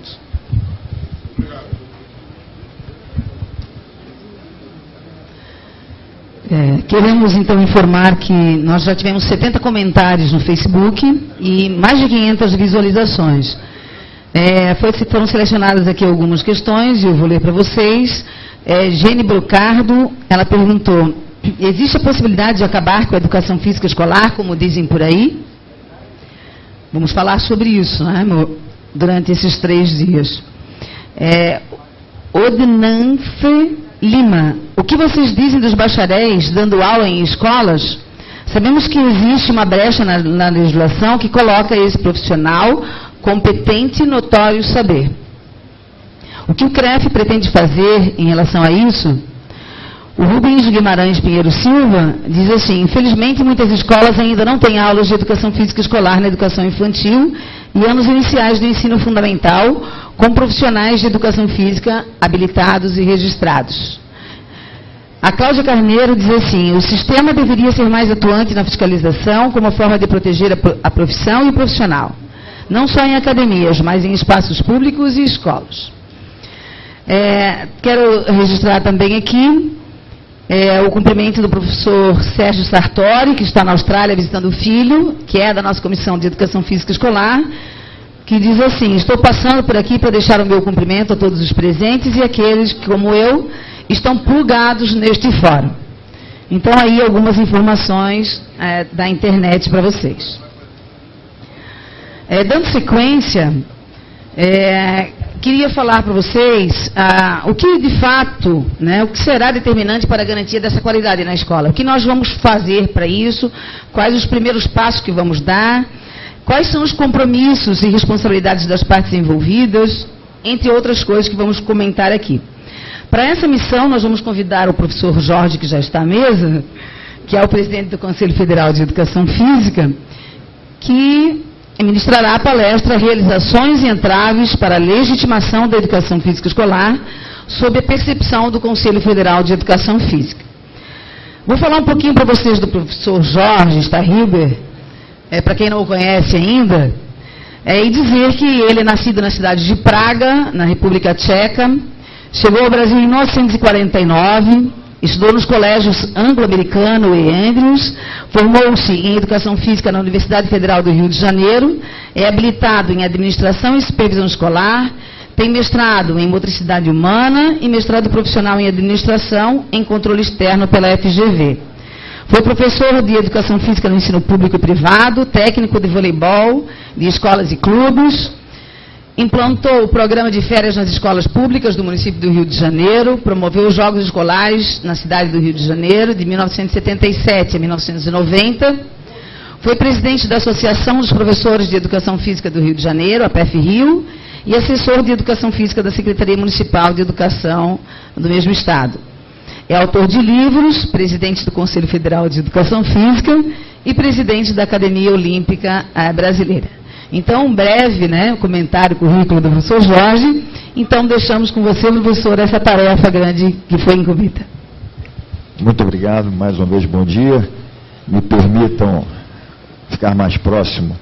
minutos. Queremos, então, informar que nós já tivemos 70 comentários no Facebook e mais de 500 visualizações. Foram selecionadas aqui algumas questões e eu vou ler para vocês. Gene Brocardo, ela perguntou: existe a possibilidade de acabar com a educação física escolar, como dizem por aí? Vamos falar sobre isso, né, durante esses 3 dias. Odnanfe Lima, o que vocês dizem dos bacharéis dando aula em escolas? Sabemos que existe uma brecha na legislação que coloca esse profissional competente e notório saber. O que o CREF pretende fazer em relação a isso? O Rubens Guimarães Pinheiro Silva diz assim: infelizmente muitas escolas ainda não têm aulas de educação física escolar na educação infantil e anos iniciais do ensino fundamental, com profissionais de educação física habilitados e registrados. A Cláudia Carneiro diz assim: o sistema deveria ser mais atuante na fiscalização como forma de proteger a profissão e o profissional, não só em academias, mas em espaços públicos e escolas. Quero registrar também aqui o cumprimento do professor Sérgio Sartori, que está na Austrália visitando o filho, que é da nossa Comissão de Educação Física Escolar, que diz assim: estou passando por aqui para deixar o meu cumprimento a todos os presentes e aqueles que, como eu, estão plugados neste fórum. Então, aí algumas informações da internet para vocês. Dando sequência, queria falar para vocês o que de fato, o que será determinante para a garantia dessa qualidade na escola. O que nós vamos fazer para isso, quais os primeiros passos que vamos dar, quais são os compromissos e responsabilidades das partes envolvidas, entre outras coisas que vamos comentar aqui. Para essa missão, nós vamos convidar o professor Jorge, que já está à mesa, que é o presidente do Conselho Federal de Educação Física, que ministrará a palestra Realizações e Entraves para a Legitimação da Educação Física Escolar, sob a percepção do Conselho Federal de Educação Física. Vou falar um pouquinho para vocês do professor Jorge Starriber, para quem não o conhece ainda, e dizer que ele é nascido na cidade de Praga, na República Tcheca, chegou ao Brasil em 1949, estudou nos colégios anglo-americano e Andrews, formou-se em Educação Física na Universidade Federal do Rio de Janeiro, é habilitado em Administração e Supervisão Escolar, tem mestrado em Motricidade Humana e mestrado profissional em Administração em Controle Externo pela FGV. Foi professor de Educação Física no ensino público e privado, técnico de voleibol, de escolas e clubes, implantou o programa de férias nas escolas públicas do município do Rio de Janeiro, promoveu os Jogos Escolares na cidade do Rio de Janeiro, de 1977 a 1990, foi presidente da Associação dos Professores de Educação Física do Rio de Janeiro, a PF Rio, e assessor de Educação Física da Secretaria Municipal de Educação do mesmo estado. É autor de livros, presidente do Conselho Federal de Educação Física e presidente da Academia Olímpica Brasileira. Então, um breve comentário, currículo do professor Jorge. Então, deixamos com você, professor, essa tarefa grande que foi incumbida. Muito obrigado, mais uma vez, bom dia. Me permitam ficar mais próximo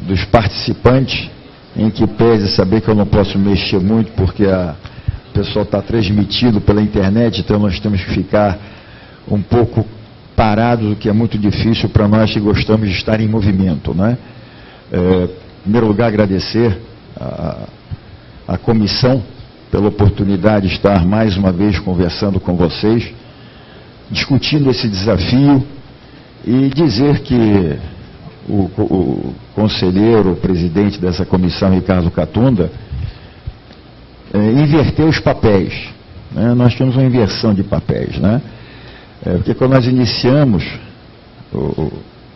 dos participantes, em que pese saber que eu não posso mexer muito, porque o pessoal está transmitido pela internet, então nós temos que ficar um pouco parados, o que é muito difícil para nós que gostamos de estar em movimento, né? Em primeiro lugar, agradecer a comissão pela oportunidade de estar mais uma vez conversando com vocês, discutindo esse desafio, e dizer que o conselheiro, o presidente dessa comissão, Ricardo Catunda, inverteu os papéis, né? Nós temos uma inversão de papéis, né? Porque quando nós iniciamos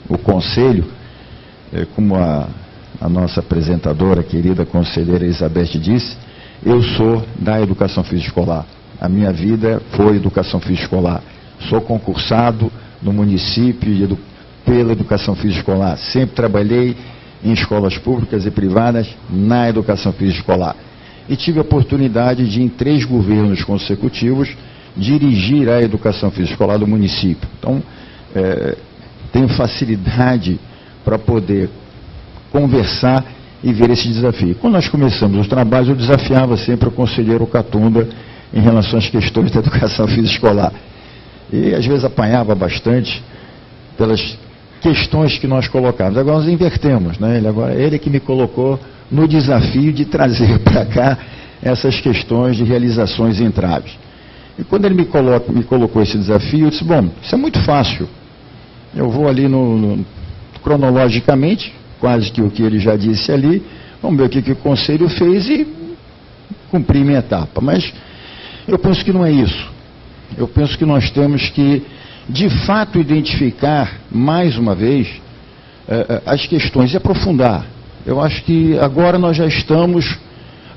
o conselho, como a nossa apresentadora, querida conselheira Elizabeth disse, eu sou da educação física escolar. A minha vida foi educação física escolar. Sou concursado no município pela educação física escolar. Sempre trabalhei em escolas públicas e privadas na educação física escolar. E tive a oportunidade de, em 3 governos consecutivos, dirigir a educação física escolar do município. Então, tenho facilidade para poder conversar e ver esse desafio. Quando nós começamos os trabalhos, eu desafiava sempre o conselheiro Catunda em relação às questões da educação física escolar. E às vezes apanhava bastante pelas questões que nós colocávamos. Agora nós invertemos, né? Ele que me colocou no desafio de trazer para cá essas questões de realizações e entraves. E quando ele me colocou esse desafio, eu disse, bom, isso é muito fácil. Eu vou ali cronologicamente, quase que o que ele já disse ali, vamos ver o que o Conselho fez e cumprir minha etapa. Mas eu penso que não é isso. Eu penso que nós temos que, de fato, identificar, mais uma vez, as questões e aprofundar. Eu acho que agora nós já estamos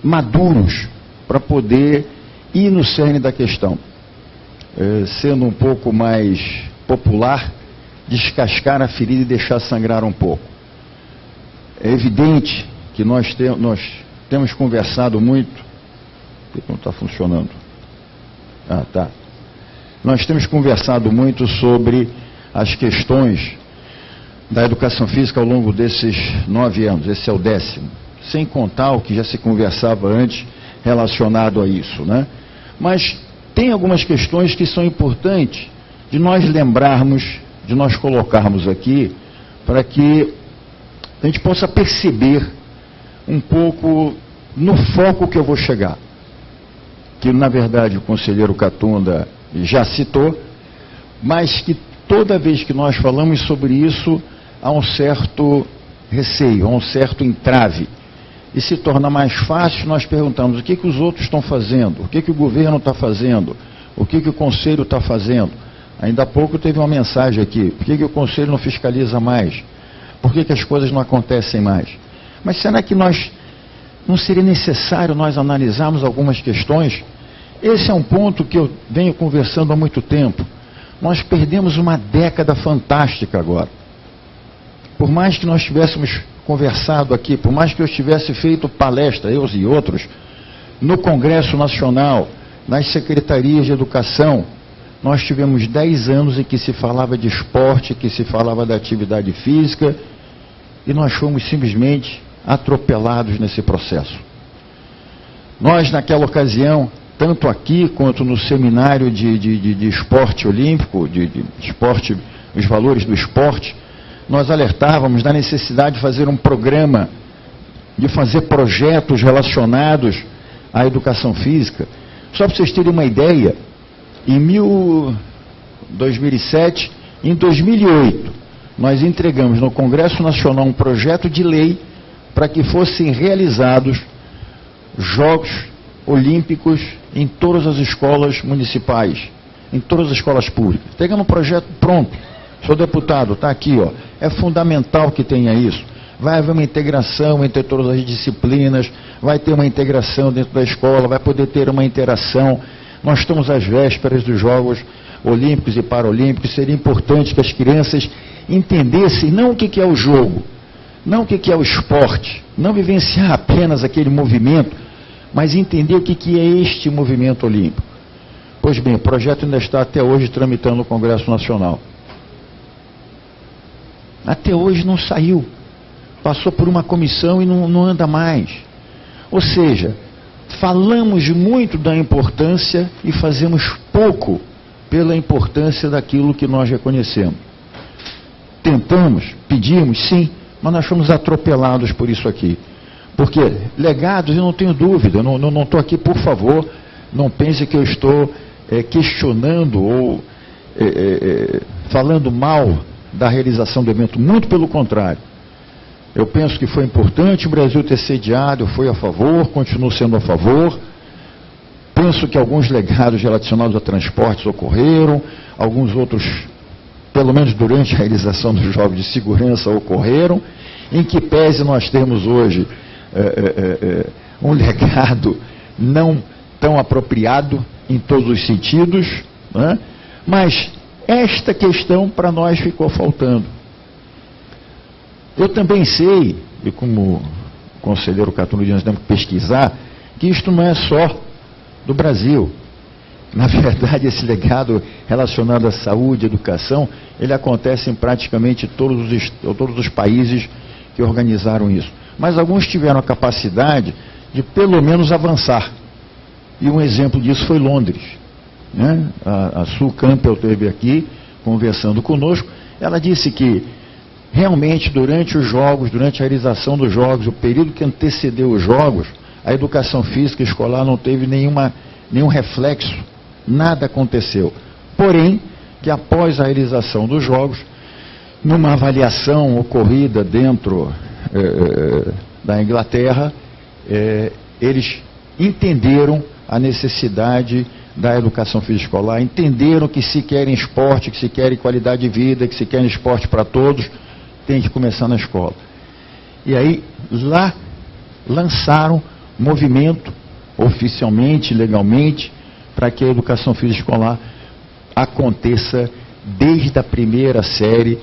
maduros para poder ir no cerne da questão. Sendo um pouco mais popular, descascar a ferida e deixar sangrar um pouco. É evidente que nós temos conversado muito. Por que não está funcionando? Ah, tá. Nós temos conversado muito sobre as questões da educação física ao longo desses 9 anos. Esse é o 10º. Sem contar o que já se conversava antes relacionado a isso, né? Mas tem algumas questões que são importantes de nós lembrarmos, de nós colocarmos aqui, para que a gente possa perceber um pouco no foco que eu vou chegar. Que, na verdade, o conselheiro Catunda já citou, mas que toda vez que nós falamos sobre isso, há um certo receio, há um certo entrave. E se torna mais fácil nós perguntarmos o que os outros estão fazendo, o que o governo está fazendo, o que o Conselho está fazendo. Ainda há pouco teve uma mensagem aqui, por que o Conselho não fiscaliza mais? Por que as coisas não acontecem mais? Mas será que não seria necessário nós analisarmos algumas questões? Esse é um ponto que eu venho conversando há muito tempo. Nós perdemos uma década fantástica agora. Por mais que nós tivéssemos conversado aqui, por mais que eu tivesse feito palestra, eu e outros, no Congresso Nacional, nas secretarias de educação, nós tivemos 10 anos em que se falava de esporte, que se falava da atividade física, e nós fomos simplesmente atropelados nesse processo. Nós, naquela ocasião, tanto aqui quanto no seminário de esporte olímpico, de esporte, os valores do esporte, nós alertávamos da necessidade de fazer um programa, de fazer projetos relacionados à educação física. Só para vocês terem uma ideia, em 2007, em 2008, nós entregamos no Congresso Nacional um projeto de lei para que fossem realizados Jogos Olímpicos em todas as escolas municipais, em todas as escolas públicas. Pegando um projeto pronto. Senhor deputado, está aqui, ó. É fundamental que tenha isso. Vai haver uma integração entre todas as disciplinas, vai ter uma integração dentro da escola, vai poder ter uma interação. Nós estamos às vésperas dos Jogos Olímpicos e Paralímpicos. Seria importante que as crianças entendessem não o que é o jogo, não o que é o esporte, não vivenciar apenas aquele movimento, mas entender o que é este movimento olímpico. Pois bem, o projeto ainda está até hoje tramitando no Congresso Nacional. Até hoje não saiu. Passou por uma comissão e não anda mais. Ou seja, falamos muito da importância e fazemos pouco pela importância daquilo que nós reconhecemos. Tentamos, pedimos, sim, mas nós fomos atropelados por isso aqui. Porque legados, eu não tenho dúvida, eu não estou aqui, por favor, não pense que eu estou questionando ou falando mal da realização do evento, muito pelo contrário. Eu penso que foi importante o Brasil ter sediado, eu fui a favor, continuo sendo a favor. Penso que alguns legados relacionados a transportes ocorreram, alguns outros, pelo menos durante a realização dos Jogos de Segurança, ocorreram, em que pese nós temos hoje um legado não tão apropriado em todos os sentidos, né? Mas esta questão para nós ficou faltando. Eu também sei, e como o conselheiro Catunda nós temos que pesquisar, que isto não é só do Brasil. Na verdade, esse legado relacionado à saúde e educação, ele acontece em praticamente todos os países que organizaram isso. mas alguns tiveram a capacidade de pelo menos avançar. E um exemplo disso foi Londres, né? A Sue Campbell esteve aqui conversando conosco. Ela disse que realmente durante os jogos, durante a realização dos jogos, o período que antecedeu os jogos, a educação física escolar não teve nenhum reflexo, nada aconteceu. Porém, que após a realização dos jogos, numa avaliação ocorrida dentro da Inglaterra, eles entenderam a necessidade da educação física escolar, entenderam que se querem esporte, que se querem qualidade de vida, que se querem esporte para todos, tem que começar na escola. E aí, lá, lançaram movimento, oficialmente, legalmente, para que a educação física escolar aconteça desde a primeira série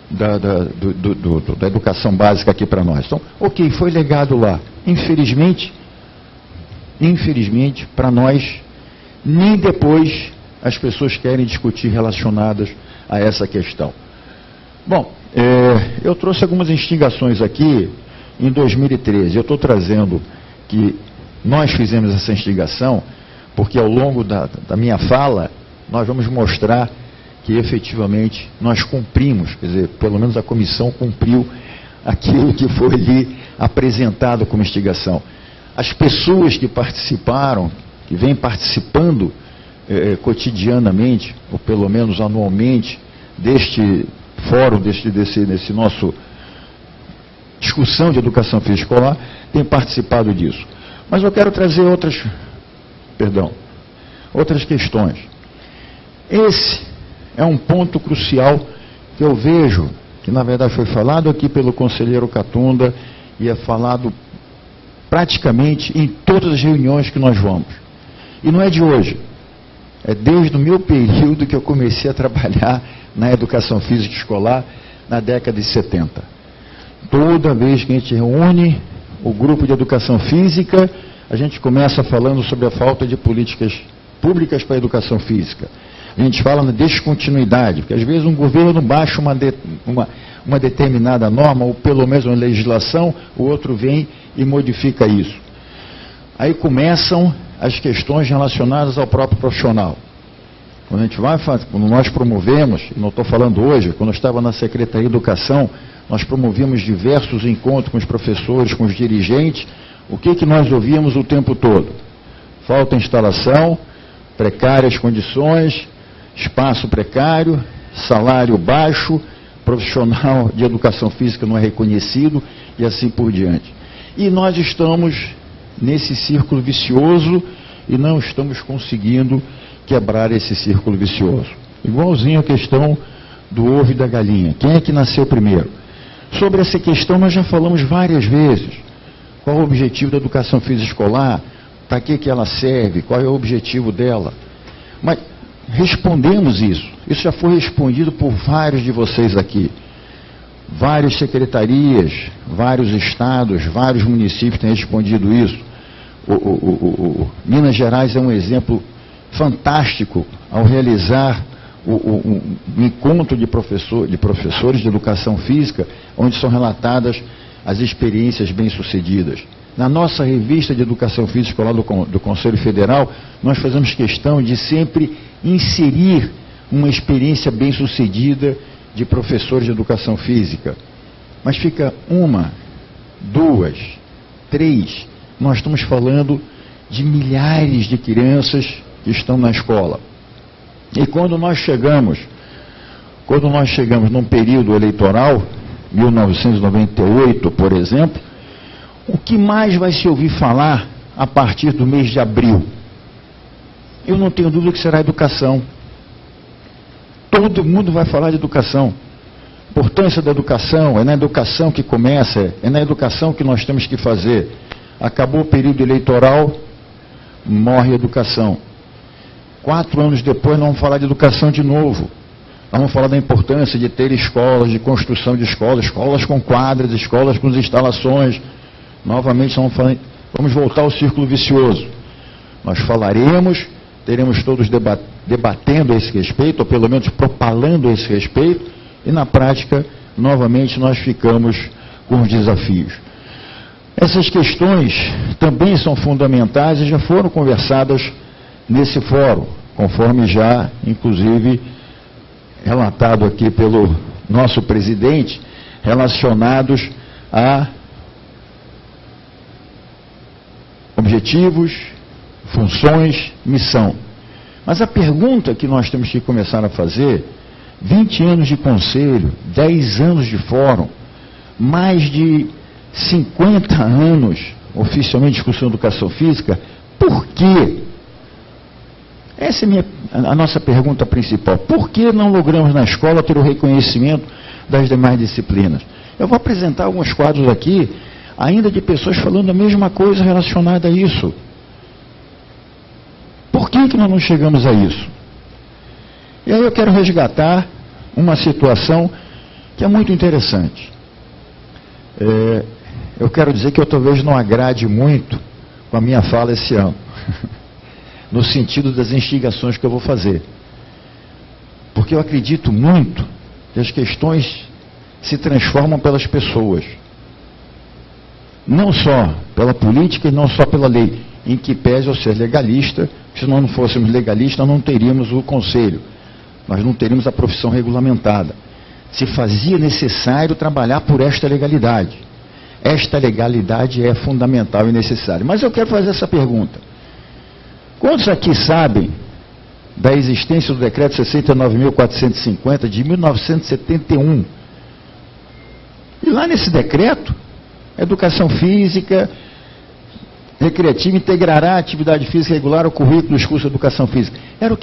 da educação básica aqui para nós. Então, ok, foi legado lá. Infelizmente, para nós, nem depois as pessoas querem discutir relacionadas a essa questão. Bom, eu trouxe algumas instigações aqui em 2013. Eu estou trazendo que nós fizemos essa instigação porque ao longo da minha fala nós vamos mostrar que efetivamente nós cumprimos, quer dizer, pelo menos a comissão cumpriu aquilo que foi ali apresentado como instigação. As pessoas que participaram, que vêm participando cotidianamente, ou pelo menos anualmente, deste fórum, desse nosso discussão de educação física escolar, têm participado disso. Mas eu quero trazer outras questões. Esse é um ponto crucial que eu vejo, que na verdade foi falado aqui pelo conselheiro Catunda e é falado praticamente em todas as reuniões que nós vamos. E não é de hoje, é desde o meu período que eu comecei a trabalhar na educação física escolar na década de 70. Toda vez que a gente reúne o grupo de educação física, a gente começa falando sobre a falta de políticas públicas para a educação física. A gente fala na descontinuidade, porque às vezes um governo baixa uma determinada norma, ou pelo menos uma legislação, o outro vem e modifica isso. Aí começam as questões relacionadas ao próprio profissional. Quando nós promovemos, e não estou falando hoje, quando eu estava na Secretaria de Educação, nós promovíamos diversos encontros com os professores, com os dirigentes. O que nós ouvíamos o tempo todo? Falta instalação, precárias condições, espaço precário, salário baixo, profissional de educação física não é reconhecido e assim por diante. E nós estamos nesse círculo vicioso e não estamos conseguindo quebrar esse círculo vicioso. Igualzinho a questão do ovo e da galinha. Quem é que nasceu primeiro? Sobre essa questão nós já falamos várias vezes. Qual é o objetivo da educação física escolar? Para que ela serve? Qual é o objetivo dela? Mas respondemos isso. Isso já foi respondido por vários de vocês aqui. Várias secretarias, vários estados, vários municípios têm respondido isso. Minas Gerais é um exemplo fantástico ao realizar um encontro de professores de educação física, onde são relatadas as experiências bem-sucedidas. Na nossa revista de educação física escolar do Conselho Federal, nós fazemos questão de sempre inserir uma experiência bem-sucedida de professores de educação física. Mas fica uma, duas, três. Nós estamos falando de milhares de crianças que estão na escola. E quando nós chegamos num período eleitoral, 1998, por exemplo, o que mais vai se ouvir falar a partir do mês de abril? Eu não tenho dúvida que será a educação. Todo mundo vai falar de educação. A importância da educação, é na educação que começa, é na educação que nós temos que fazer. Acabou o período eleitoral, morre a educação. 4 anos depois nós vamos falar de educação de novo. Nós vamos falar da importância de ter escolas, de construção de escolas, escolas com quadras, escolas com instalações. Novamente vamos voltar ao círculo vicioso. Nós falaremos, teremos todos debatendo a esse respeito, ou pelo menos propalando a esse respeito, e na prática, novamente, nós ficamos com os desafios. Essas questões também são fundamentais e já foram conversadas nesse fórum, conforme já, inclusive, relatado aqui pelo nosso presidente, relacionados a objetivos, funções, missão. Mas a pergunta que nós temos que começar a fazer, 20 anos de conselho, 10 anos de fórum, mais de 50 anos oficialmente de discussão de educação física, por quê? Essa é a nossa pergunta principal. Por que não logramos na escola ter o reconhecimento das demais disciplinas? Eu vou apresentar alguns quadros aqui, ainda de pessoas falando a mesma coisa relacionada a isso. Por que nós não chegamos a isso? E aí eu quero resgatar uma situação que é muito interessante. Eu quero dizer que eu talvez não agrade muito com a minha fala esse ano, no sentido das instigações que eu vou fazer. Porque eu acredito muito que as questões se transformam pelas pessoas. Não só pela política e não só pela lei, em que pese eu ser legalista, se nós não fôssemos legalistas, nós não teríamos o conselho, nós não teríamos a profissão regulamentada. Se fazia necessário trabalhar por esta legalidade. Esta legalidade é fundamental e necessária. Mas eu quero fazer essa pergunta. Quantos aqui sabem da existência do decreto 69.450 de 1971? E lá nesse decreto, educação física recreativa integrará a atividade física regular ao currículo dos cursos de educação física. Era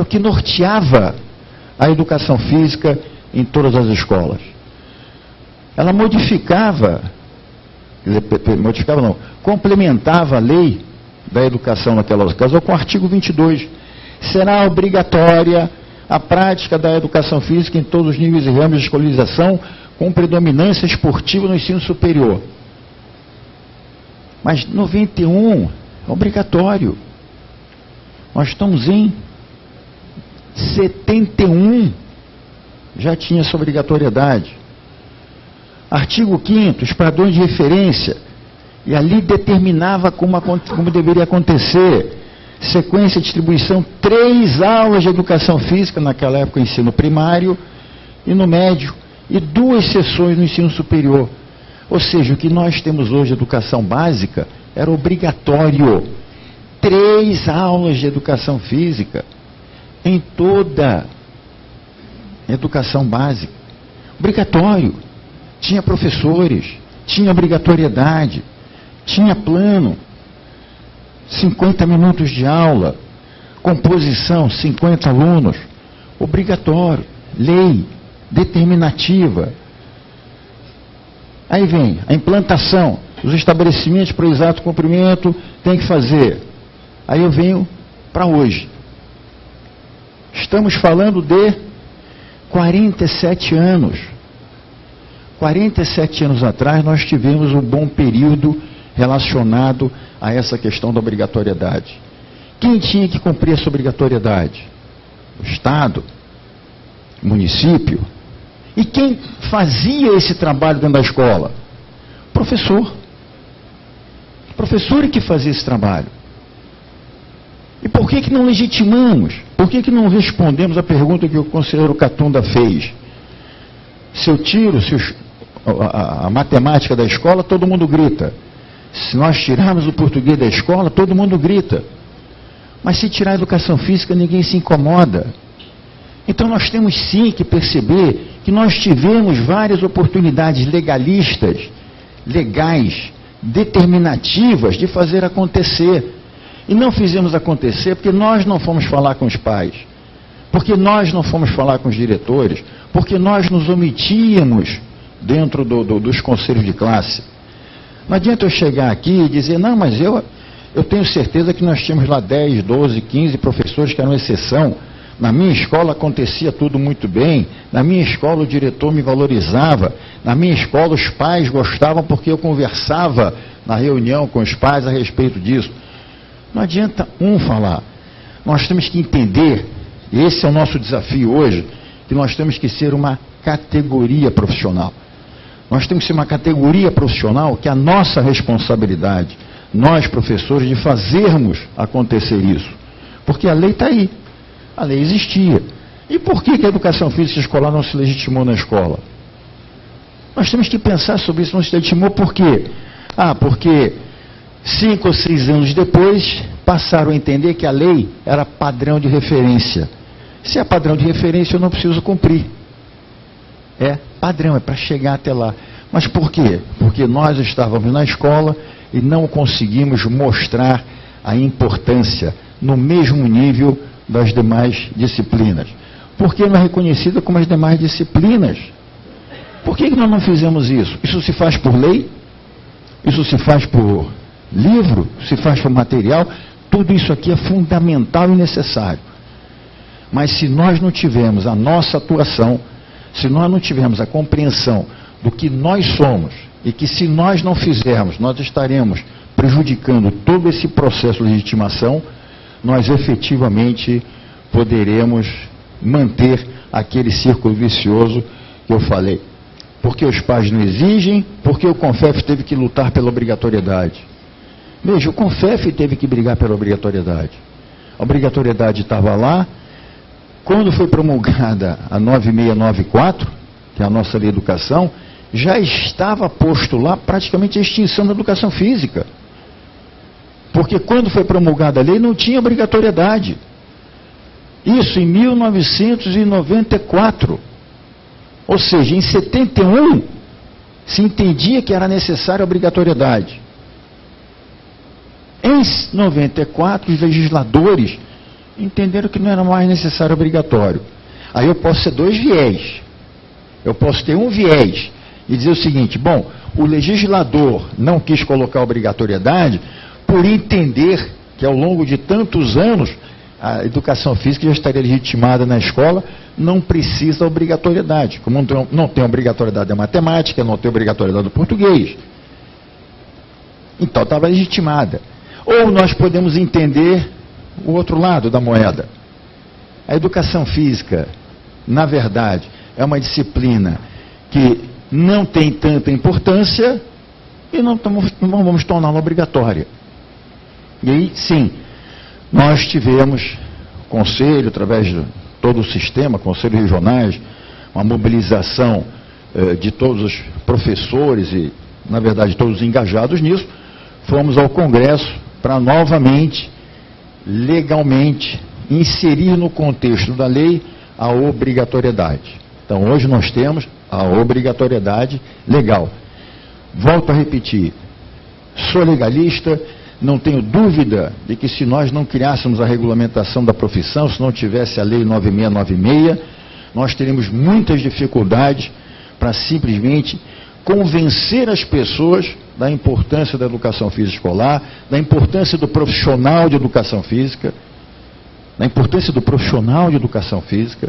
o que norteava a educação física em todas as escolas. Ela complementava a lei da educação naquela ocasião com o artigo 22. Será obrigatória a prática da educação física em todos os níveis e ramos de escolarização, com predominância esportiva no ensino superior. Mas 91 é obrigatório. Nós estamos em 71, já tinha essa obrigatoriedade. Artigo 5º, os padrões de referência, e ali determinava como deveria acontecer. Sequência de distribuição, 3 aulas de educação física, naquela época ensino primário e no médio, e 2 sessões no ensino superior. Ou seja, o que nós temos hoje de educação básica era obrigatório. 3 aulas de educação física em toda educação básica. Obrigatório. Tinha professores, tinha obrigatoriedade, tinha plano, 50 minutos de aula, composição, 50 alunos, obrigatório, lei, determinativa. Aí vem a implantação, os estabelecimentos para o exato cumprimento tem que fazer. Aí eu venho para hoje. Estamos falando de 47 anos. 47 anos atrás nós tivemos um bom período relacionado a essa questão da obrigatoriedade. Quem tinha que cumprir essa obrigatoriedade? O Estado, o município. E quem fazia esse trabalho dentro da escola? O professor. O professor é que fazia esse trabalho. E por que não legitimamos? Por que não respondemos a pergunta que o conselheiro Catunda fez? Se eu tiro a matemática da escola, todo mundo grita. Se nós tirarmos o português da escola, todo mundo grita. Mas se tirar a educação física, ninguém se incomoda. Então nós temos sim que perceber que nós tivemos várias oportunidades legalistas, legais, determinativas de fazer acontecer. E não fizemos acontecer porque nós não fomos falar com os pais, porque nós não fomos falar com os diretores, porque nós nos omitíamos dentro dos conselhos de classe. Não adianta eu chegar aqui e dizer, não, mas eu tenho certeza que nós tínhamos lá 10, 12, 15 professores que eram exceção. Na minha escola acontecia tudo muito bem, na minha escola o diretor me valorizava, na minha escola os pais gostavam porque eu conversava na reunião com os pais a respeito disso. Não adianta um falar. Nós temos que entender, e esse é o nosso desafio hoje, que nós temos que ser uma categoria profissional. Nós temos que ser uma categoria profissional que é a nossa responsabilidade, nós professores, de fazermos acontecer isso. Porque a lei está aí, a lei existia. E por que a educação física escolar não se legitimou na escola? Nós temos que pensar sobre isso. Não se legitimou por quê? Porque 5 ou 6 anos depois passaram a entender que a lei era padrão de referência. Se é padrão de referência, eu não preciso cumprir. É padrão, é para chegar até lá. Mas por quê? Porque nós estávamos na escola e não conseguimos mostrar a importância no mesmo nível das demais disciplinas. Porque não é reconhecida como as demais disciplinas. Por que nós não fizemos isso? Isso se faz por lei? Isso se faz por livro? Se faz por material? Tudo isso aqui é fundamental e necessário. Mas se nós não tivermos a nossa atuação, se nós não tivermos a compreensão do que nós somos, e que se nós não fizermos, nós estaremos prejudicando todo esse processo de legitimação, nós efetivamente poderemos manter aquele círculo vicioso que eu falei. Porque os pais não exigem, porque o CONFEF teve que lutar pela obrigatoriedade. Veja, o CONFEF teve que brigar pela obrigatoriedade. A obrigatoriedade estava lá. Quando foi promulgada a 9694, que é a nossa lei de educação, já estava posto lá praticamente a extinção da educação física. Porque quando foi promulgada a lei não tinha obrigatoriedade. Isso em 1994. Ou seja, em 71 se entendia que era necessária a obrigatoriedade. Em 94 os legisladores entenderam que não era mais necessário obrigatório. Aí eu posso ter 2 viés. Eu posso ter um viés e dizer o seguinte: bom, o legislador não quis colocar obrigatoriedade por entender que ao longo de tantos anos a educação física já estaria legitimada na escola, não precisa obrigatoriedade. Como não tem obrigatoriedade da matemática, não tem obrigatoriedade do português. Então estava legitimada. Ou nós podemos entender o outro lado da moeda. A educação física, na verdade, é uma disciplina que não tem tanta importância e não vamos torná-la obrigatória. E aí, sim, nós tivemos conselho, através de todo o sistema, conselhos regionais, uma mobilização de todos os professores e, na verdade, todos engajados nisso. Fomos ao Congresso para novamente, legalmente, inserir no contexto da lei a obrigatoriedade. Então, hoje nós temos a obrigatoriedade legal. Volto a repetir, sou legalista, não tenho dúvida de que se nós não criássemos a regulamentação da profissão, se não tivesse a lei 9696, nós teríamos muitas dificuldades para simplesmente convencer as pessoas da importância da educação física escolar, da importância do profissional de educação física, da importância do profissional de educação física.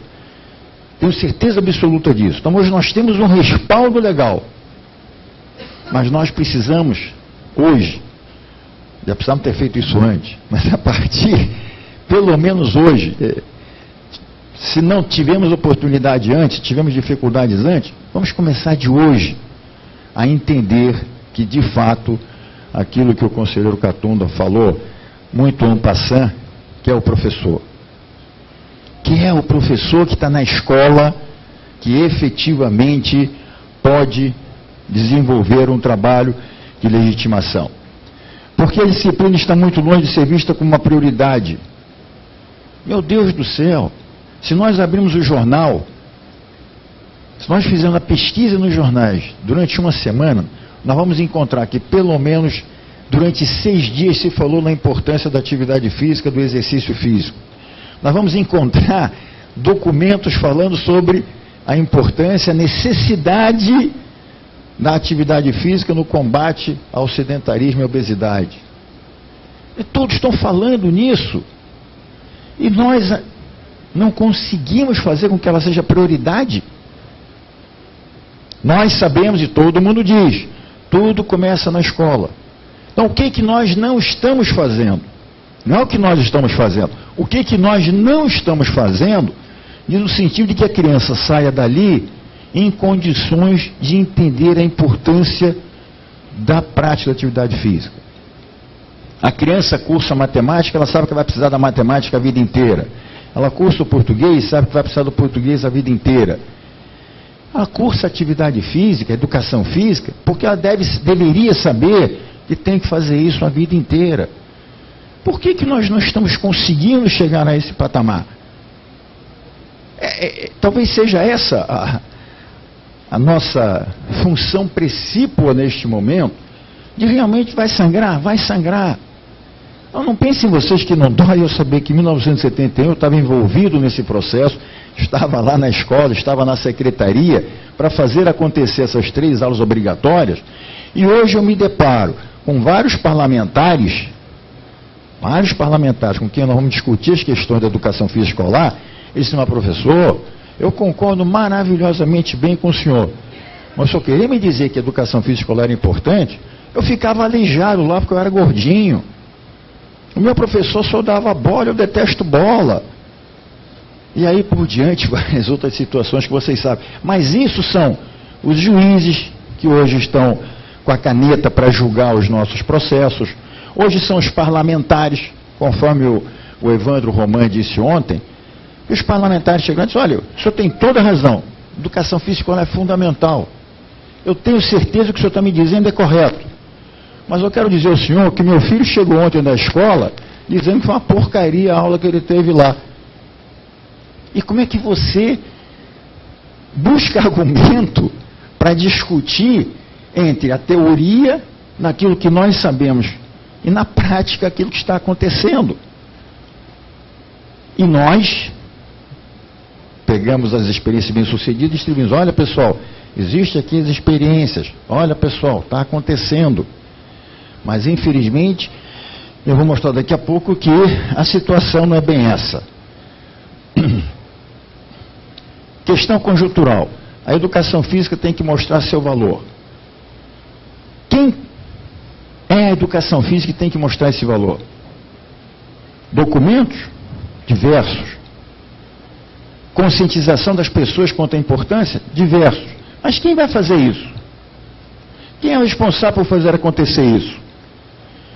Tenho certeza absoluta disso. Então hoje nós temos um respaldo legal, mas nós precisamos hoje, já precisamos ter feito isso antes, mas a partir, pelo menos hoje, se não tivemos oportunidade antes, tivemos dificuldades antes, vamos começar de hoje a entender que, de fato, aquilo que o conselheiro Catunda falou, muito en passant, que é o professor. Que é o professor que está na escola, que efetivamente pode desenvolver um trabalho de legitimação. Porque a disciplina está muito longe de ser vista como uma prioridade. Meu Deus do céu, se nós abrirmos o jornal, se nós fizermos a pesquisa nos jornais durante uma semana, nós vamos encontrar que pelo menos durante 6 dias se falou na importância da atividade física, do exercício físico. Nós vamos encontrar documentos falando sobre a importância, a necessidade da atividade física no combate ao sedentarismo e à obesidade. E todos estão falando nisso. E nós não conseguimos fazer com que ela seja prioridade. Nós sabemos, e todo mundo diz, tudo começa na escola. Então, o que nós não estamos fazendo? Não é o que nós estamos fazendo. O que nós não estamos fazendo, no sentido de que a criança saia dali em condições de entender a importância da prática da atividade física. A criança cursa matemática, ela sabe que vai precisar da matemática a vida inteira. Ela cursa o português, sabe que vai precisar do português a vida inteira. Ela cursa atividade física, educação física, porque ela deveria saber que tem que fazer isso a vida inteira. Por que nós não estamos conseguindo chegar a esse patamar? Talvez seja essa a nossa função precípua neste momento, de realmente vai sangrar, vai sangrar. Então, não pensem vocês que não dói eu saber que em 1971 eu estava envolvido nesse processo, estava lá na escola, estava na secretaria para fazer acontecer essas 3 aulas obrigatórias, e hoje eu me deparo com vários parlamentares com quem nós vamos discutir as questões da educação física escolar. Eles dizem: professor, eu concordo maravilhosamente bem com o senhor, mas se eu queria me dizer que a educação física escolar é importante, eu ficava aleijado lá porque eu era gordinho. O meu professor só dava bola, eu detesto bola. E aí por diante, várias outras situações que vocês sabem. Mas isso são os juízes que hoje estão com a caneta para julgar os nossos processos. Hoje são os parlamentares, conforme o Evandro Roman disse ontem, que os parlamentares chegam e dizem: olha, o senhor tem toda a razão, educação física é fundamental. Eu tenho certeza que o senhor está me dizendo é correto. Mas eu quero dizer ao senhor que meu filho chegou ontem da escola dizendo que foi uma porcaria a aula que ele teve lá. E como é que você busca argumento para discutir entre a teoria, naquilo que nós sabemos, e na prática aquilo que está acontecendo? E nós pegamos as experiências bem-sucedidas e distribuímos: olha pessoal, existem aqui as experiências, olha pessoal, está acontecendo. Mas infelizmente, eu vou mostrar daqui a pouco que a situação não é bem essa. Questão conjuntural. A educação física tem que mostrar seu valor. Quem é a educação física que tem que mostrar esse valor? Documentos diversos. Conscientização das pessoas quanto à importância? Diversos. Mas quem vai fazer isso? Quem é o responsável por fazer acontecer isso?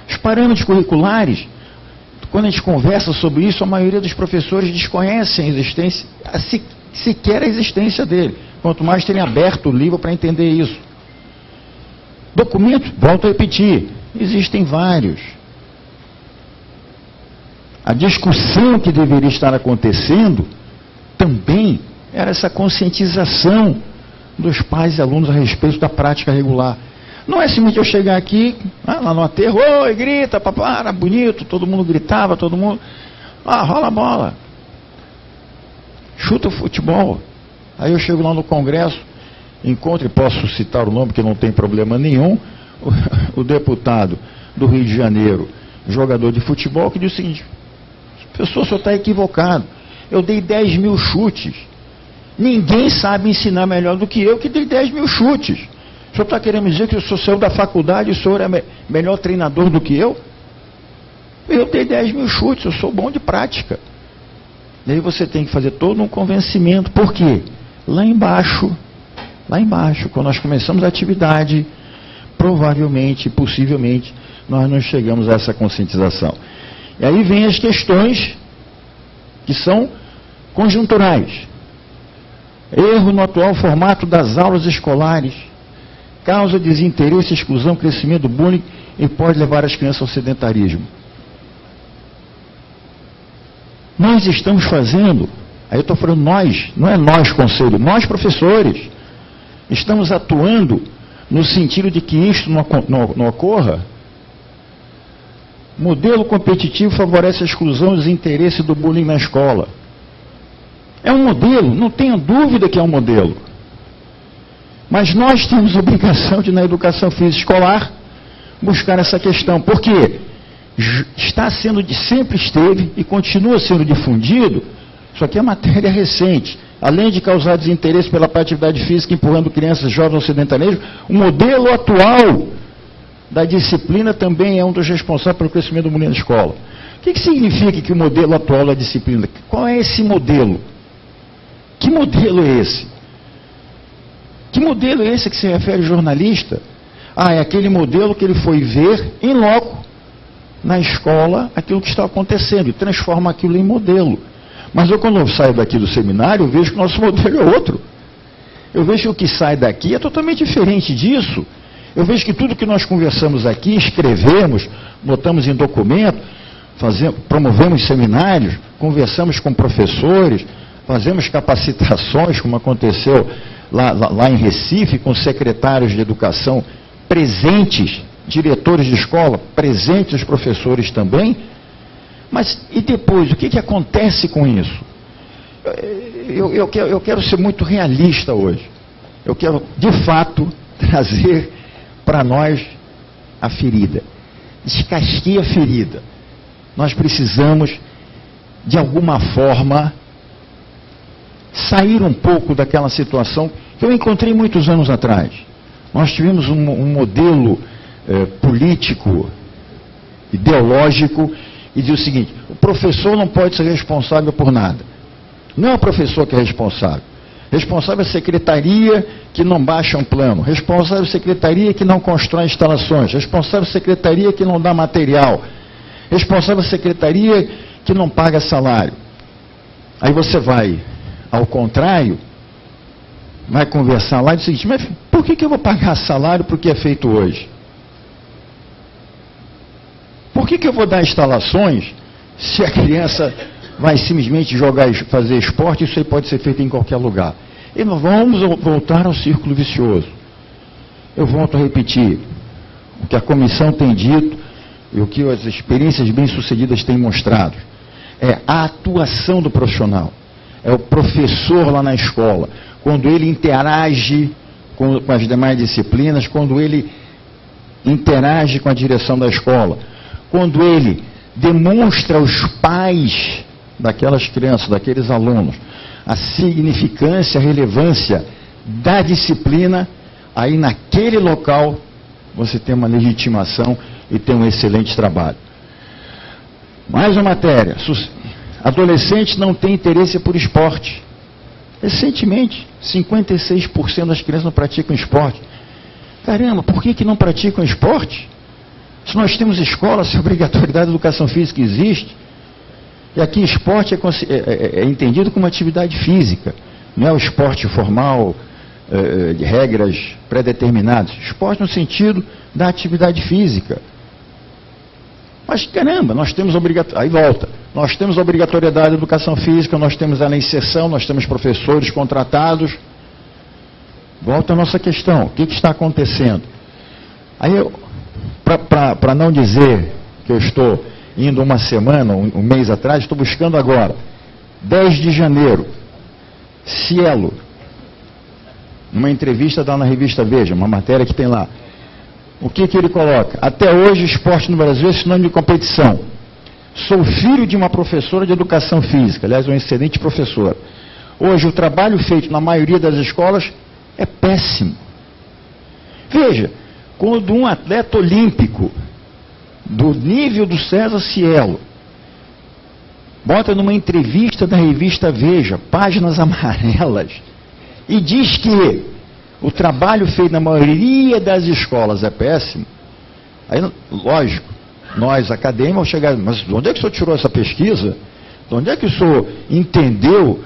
Os parâmetros curriculares, quando a gente conversa sobre isso, a maioria dos professores desconhecem a existência, sequer a existência dele. Quanto mais terem aberto o livro para entender isso. Documento, volto a repetir, existem vários. A discussão que deveria estar acontecendo também era essa conscientização dos pais e alunos a respeito da prática regular. Não é simplesmente eu chegar aqui, lá no aterro, oi, grita, papá, era bonito, todo mundo gritava, todo mundo, rola a bola, chuta o futebol. Aí eu chego lá no Congresso, encontro, e posso citar o nome, que não tem problema nenhum, o deputado do Rio de Janeiro, jogador de futebol, que diz o seguinte: professor, o senhor está equivocado, eu dei 10 mil chutes, ninguém sabe ensinar melhor do que eu, que dei 10 mil chutes. O senhor está querendo me dizer que o senhor saiu da faculdade e o senhor é melhor treinador do que eu? Eu dei 10 mil chutes, eu sou bom de prática. E aí você tem que fazer todo um convencimento. Por quê? Lá embaixo, quando nós começamos a atividade, provavelmente, possivelmente, nós não chegamos a essa conscientização. E aí vem as questões que são conjunturais. Erro no atual formato das aulas escolares. Causa desinteresse, exclusão, crescimento do bullying e pode levar as crianças ao sedentarismo. Nós estamos fazendo, aí eu estou falando nós, não é nós conselho, nós professores, estamos atuando no sentido de que isto não ocorra. Modelo competitivo favorece a exclusão e desinteresse do bullying na escola. É um modelo, não tenha dúvida que é um modelo. Mas nós temos a obrigação de, na educação física escolar, buscar essa questão. Porque está sendo, sempre esteve e continua sendo difundido, isso aqui é matéria recente, além de causar desinteresse pela atividade física, empurrando crianças jovens ao sedentarismo, o modelo atual da disciplina também é um dos responsáveis pelo crescimento do bullying na escola. O que significa que o modelo atual da disciplina? Qual é esse modelo? Que modelo é esse? Que modelo é esse que se refere jornalista? Ah, é aquele modelo que ele foi ver em loco, na escola, aquilo que está acontecendo, e transforma aquilo em modelo. Mas eu, quando eu saio daqui do seminário, eu vejo que o nosso modelo é outro. Eu vejo que o que sai daqui é totalmente diferente disso. Eu vejo que tudo que nós conversamos aqui, escrevemos, botamos em documento, promovemos seminários, conversamos com professores, fazemos capacitações, como aconteceu lá em Recife, com secretários de educação presentes, diretores de escola presentes, os professores também. Mas e depois, o que acontece com isso? Eu quero ser muito realista hoje. Eu quero, de fato, trazer para nós a ferida. Descasqueie a ferida. Nós precisamos, de alguma forma, sair um pouco daquela situação que eu encontrei muitos anos atrás. Nós tivemos um modelo político, ideológico, e diz o seguinte: o professor não pode ser responsável por nada. Não é o professor que é responsável. Responsável é a secretaria que não baixa um plano. Responsável é a secretaria que não constrói instalações. Responsável é a secretaria que não dá material. Responsável é a secretaria que não paga salário. Aí você vai, ao contrário, vai conversar lá e diz o seguinte: mas por que eu vou pagar salário para o que é feito hoje? Por que eu vou dar instalações se a criança vai simplesmente fazer esporte? Isso aí pode ser feito em qualquer lugar. E nós vamos voltar ao círculo vicioso. Eu volto a repetir o que a comissão tem dito e o que as experiências bem-sucedidas têm mostrado. É a atuação do profissional. É o professor lá na escola. Quando ele interage com as demais disciplinas, quando ele interage com a direção da escola, quando ele demonstra aos pais daquelas crianças, daqueles alunos, a significância, a relevância da disciplina, aí naquele local você tem uma legitimação e tem um excelente trabalho. Mais uma matéria: adolescentes não têm interesse por esporte. Recentemente, 56% das crianças não praticam esporte. Caramba, por que não praticam esporte? Se nós temos escolas, se a obrigatoriedade da educação física existe, e aqui esporte é entendido como atividade física, não é o esporte formal, de regras pré-determinadas. Esporte no sentido da atividade física. Mas caramba, nós temos aí volta. Nós temos a obrigatoriedade da educação física, nós temos ela em sessão, nós temos professores contratados. Volta a nossa questão: o que está acontecendo? Aí para não dizer que eu estou indo uma semana, um mês atrás, estou buscando agora, 10 de janeiro, Cielo, numa entrevista dada na revista Veja, uma matéria que tem lá. O que ele coloca? Até hoje o esporte no Brasil é sinônimo de competição. Sou filho de uma professora de educação física, aliás, uma excelente professora. Hoje o trabalho feito na maioria das escolas é péssimo. Veja, quando um atleta olímpico do nível do César Cielo bota numa entrevista da revista Veja, páginas amarelas, e diz que o trabalho feito na maioria das escolas é péssimo, aí, lógico, nós acadêmicos vamos chegar: mas de onde é que o senhor tirou essa pesquisa? De onde é que o senhor entendeu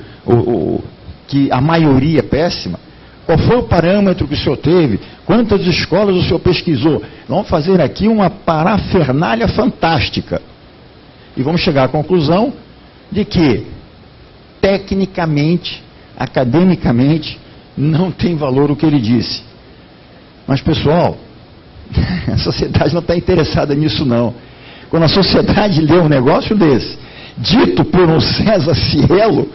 que a maioria é péssima? Qual foi o parâmetro que o senhor teve? Quantas escolas o senhor pesquisou? Vamos fazer aqui uma parafernália fantástica. E vamos chegar à conclusão de que, tecnicamente, academicamente, não tem valor o que ele disse. Mas, pessoal, a sociedade não está interessada nisso, não. Quando a sociedade lê um negócio desse, dito por um César Cielo,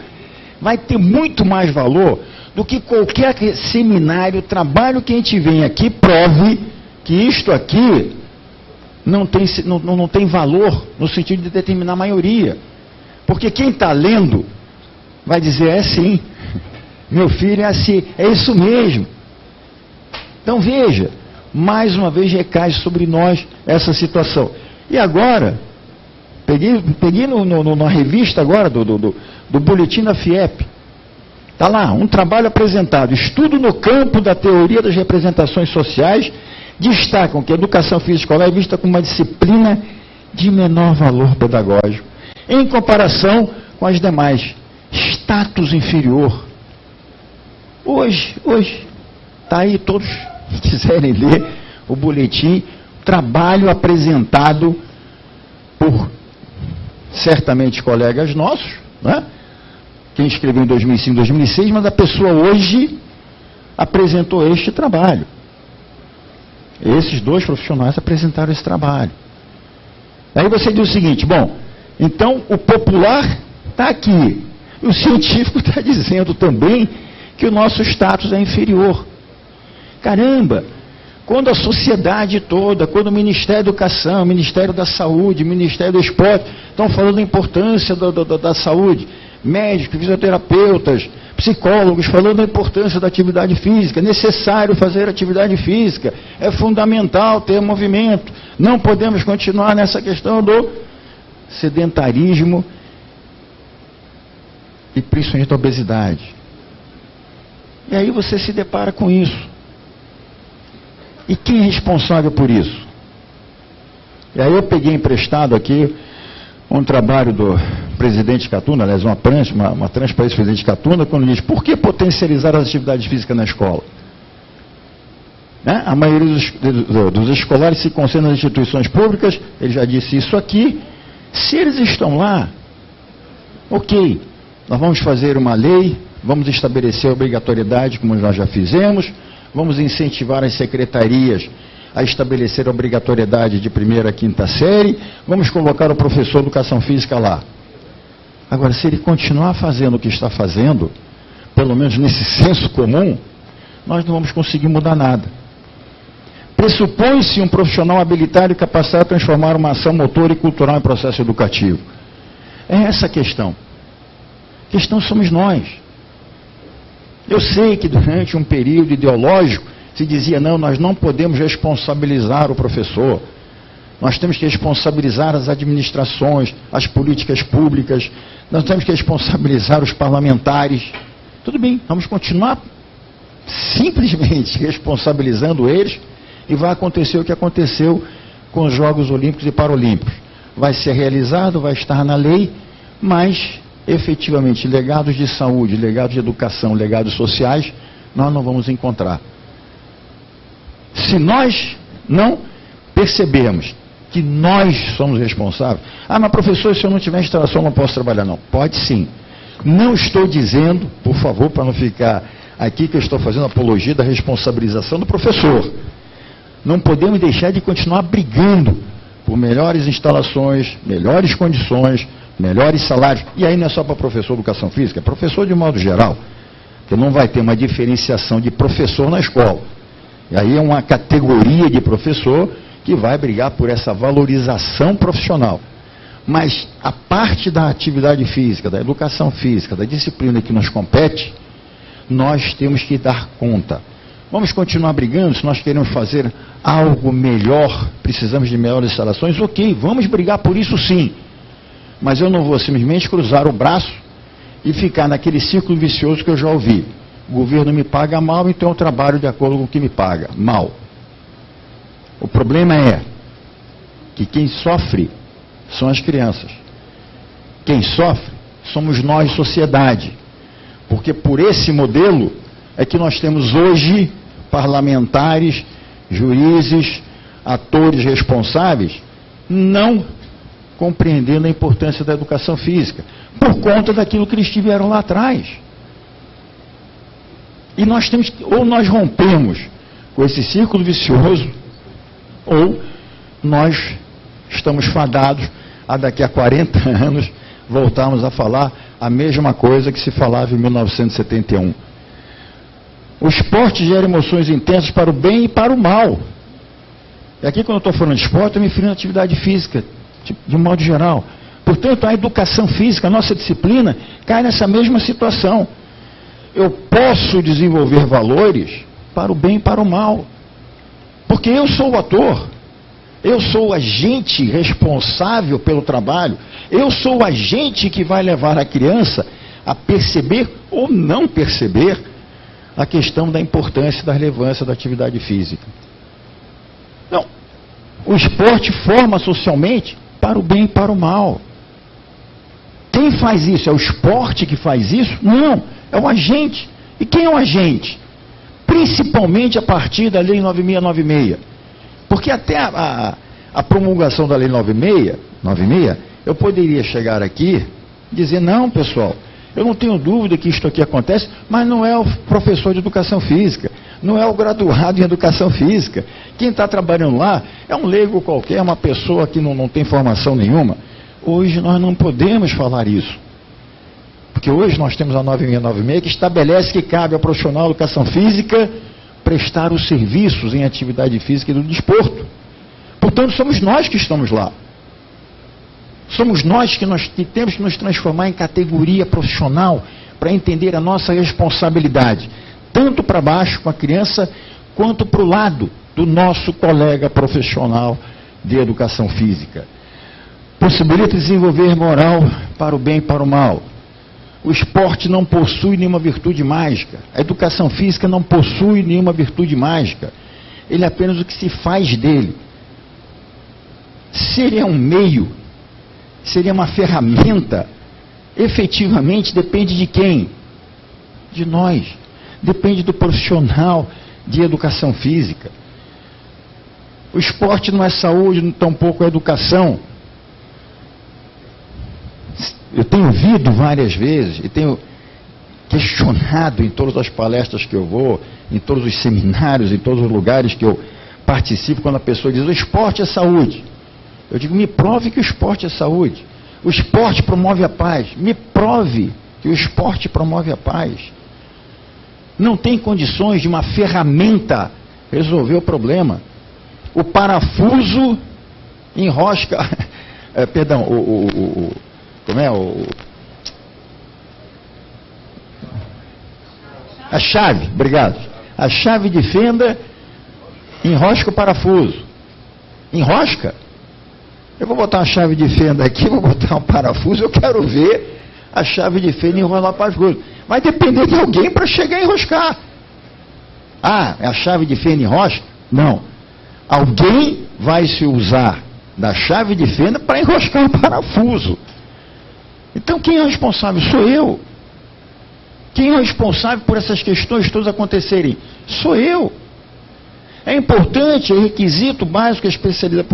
vai ter muito mais valor do que qualquer seminário, trabalho que a gente vem aqui, prove que isto aqui não tem valor no sentido de determinar a maioria. Porque quem está lendo vai dizer: é sim, meu filho é assim, é isso mesmo. Então veja, mais uma vez recai sobre nós essa situação. E agora, peguei na revista agora do boletim da FIEP, Está lá, um trabalho apresentado, estudo no campo da teoria das representações sociais, destacam que a educação física escolar é vista como uma disciplina de menor valor pedagógico, em comparação com as demais, status inferior. Hoje, está aí, todos que quiserem ler o boletim, trabalho apresentado por certamente colegas nossos, né? Quem escreveu em 2005, 2006, mas a pessoa hoje apresentou este trabalho. Esses dois profissionais apresentaram esse trabalho. Aí você diz o seguinte, bom, então o popular está aqui, e o científico está dizendo também que o nosso status é inferior. Caramba, quando a sociedade toda, quando o Ministério da Educação, o Ministério da Saúde, o Ministério do Esporte estão falando da importância da saúde, médicos, fisioterapeutas, psicólogos falando da importância da atividade física, é necessário fazer atividade física, é fundamental ter movimento, não podemos continuar nessa questão do sedentarismo e principalmente da obesidade. E aí você se depara com isso. E quem é responsável por isso? E aí eu peguei emprestado aqui um trabalho do presidente Catuna, aliás, uma prancha para esse presidente Catuna, quando diz, por que potencializar as atividades físicas na escola? Né? A maioria dos escolares se concentra nas instituições públicas, ele já disse isso aqui, se eles estão lá, ok, nós vamos fazer uma lei, vamos estabelecer a obrigatoriedade, como nós já fizemos, vamos incentivar as secretarias a estabelecer a obrigatoriedade de 1ª a 5ª série, vamos colocar o professor de educação física lá. Agora, se ele continuar fazendo o que está fazendo, pelo menos nesse senso comum, nós não vamos conseguir mudar nada. Pressupõe-se um profissional habilitado e capacitado a transformar uma ação motora e cultural em processo educativo. É essa a questão. A questão somos nós. Eu sei que durante um período ideológico se dizia, não, nós não podemos responsabilizar o professor, nós temos que responsabilizar as administrações, as políticas públicas, nós temos que responsabilizar os parlamentares. Tudo bem, vamos continuar simplesmente responsabilizando eles e vai acontecer o que aconteceu com os Jogos Olímpicos e Paralímpicos. Vai ser realizado, vai estar na lei, mas efetivamente legados de saúde, legados de educação, legados sociais, nós não vamos encontrar. Se nós não percebermos que nós somos responsáveis, mas professor, se eu não tiver instalação, eu não posso trabalhar. Não, pode sim. Não estou dizendo, por favor, para não ficar aqui que eu estou fazendo apologia da responsabilização do professor. Não podemos deixar de continuar brigando por melhores instalações, melhores condições, melhores salários. E aí não é só para professor de educação física, é professor de modo geral. Porque não vai ter uma diferenciação de professor na escola. E aí é uma categoria de professor que vai brigar por essa valorização profissional. Mas a parte da atividade física, da educação física, da disciplina que nos compete, nós temos que dar conta. Vamos continuar brigando, se nós queremos fazer algo melhor, precisamos de melhores instalações, ok, vamos brigar por isso sim. Mas eu não vou simplesmente cruzar o braço e ficar naquele círculo vicioso que eu já ouvi. O governo me paga mal, então eu trabalho de acordo com o que me paga mal. O problema é que quem sofre são as crianças. Quem sofre somos nós, sociedade. Porque por esse modelo é que nós temos hoje parlamentares, juízes, atores responsáveis, não compreendendo a importância da educação física, por conta daquilo que eles tiveram lá atrás. E nós temos que, ou nós rompemos com esse círculo vicioso, ou nós estamos fadados a daqui a 40 anos voltarmos a falar a mesma coisa que se falava em 1971. O esporte gera emoções intensas para o bem e para o mal. E aqui, quando eu estou falando de esporte, eu me refiro à atividade física, de um modo geral. Portanto, a educação física, a nossa disciplina, cai nessa mesma situação. Eu posso desenvolver valores para o bem e para o mal. Porque eu sou o ator. Eu sou o agente responsável pelo trabalho. Eu sou o agente que vai levar a criança a perceber ou não perceber a questão da importância e da relevância da atividade física. Não, o esporte forma socialmente para o bem e para o mal. Quem faz isso? É o esporte que faz isso? Não, é o agente. E quem é o agente? Principalmente a partir da Lei 9696. Porque até a promulgação da Lei 96, eu poderia chegar aqui e dizer, não, pessoal, eu não tenho dúvida que isto aqui acontece, mas não é o professor de educação física, não é o graduado em educação física. Quem está trabalhando lá é um leigo qualquer, uma pessoa que não tem formação nenhuma. Hoje nós não podemos falar isso. Porque hoje nós temos a 9696 que estabelece que cabe ao profissional de educação física prestar os serviços em atividade física e do desporto. Portanto, somos nós que estamos lá. Somos nós que temos que nos transformar em categoria profissional para entender a nossa responsabilidade, tanto para baixo com a criança, quanto para o lado do nosso colega profissional de educação física. Possibilita desenvolver moral para o bem e para o mal. O esporte não possui nenhuma virtude mágica. A educação física não possui nenhuma virtude mágica. Ele é apenas o que se faz dele. Se ele é um meio, se ele é uma ferramenta, efetivamente depende de quem? De nós. Depende do profissional de educação física. O esporte não é saúde, tampouco é educação. Eu tenho ouvido várias vezes e tenho questionado em todas as palestras que eu vou, em todos os seminários, em todos os lugares que eu participo, quando a pessoa diz, o esporte é saúde. Eu digo, me prove que o esporte é saúde. O esporte promove a paz. Me prove que o esporte promove a paz. Não tem condições de uma ferramenta resolver o problema. O parafuso enrosca... como é? A chave, obrigado. A chave de fenda enrosca o parafuso. Enrosca? Eu vou botar uma chave de fenda aqui, vou botar um parafuso, eu quero ver a chave de fenda enrolar o parafuso. Vai depender de alguém para chegar a enroscar. Ah, a chave de fenda enrosca? Não. Alguém vai se usar da chave de fenda para enroscar o parafuso. Então quem é o responsável? Sou eu. Quem é o responsável por essas questões todas acontecerem? Sou eu. É importante, é requisito básico que a especialidade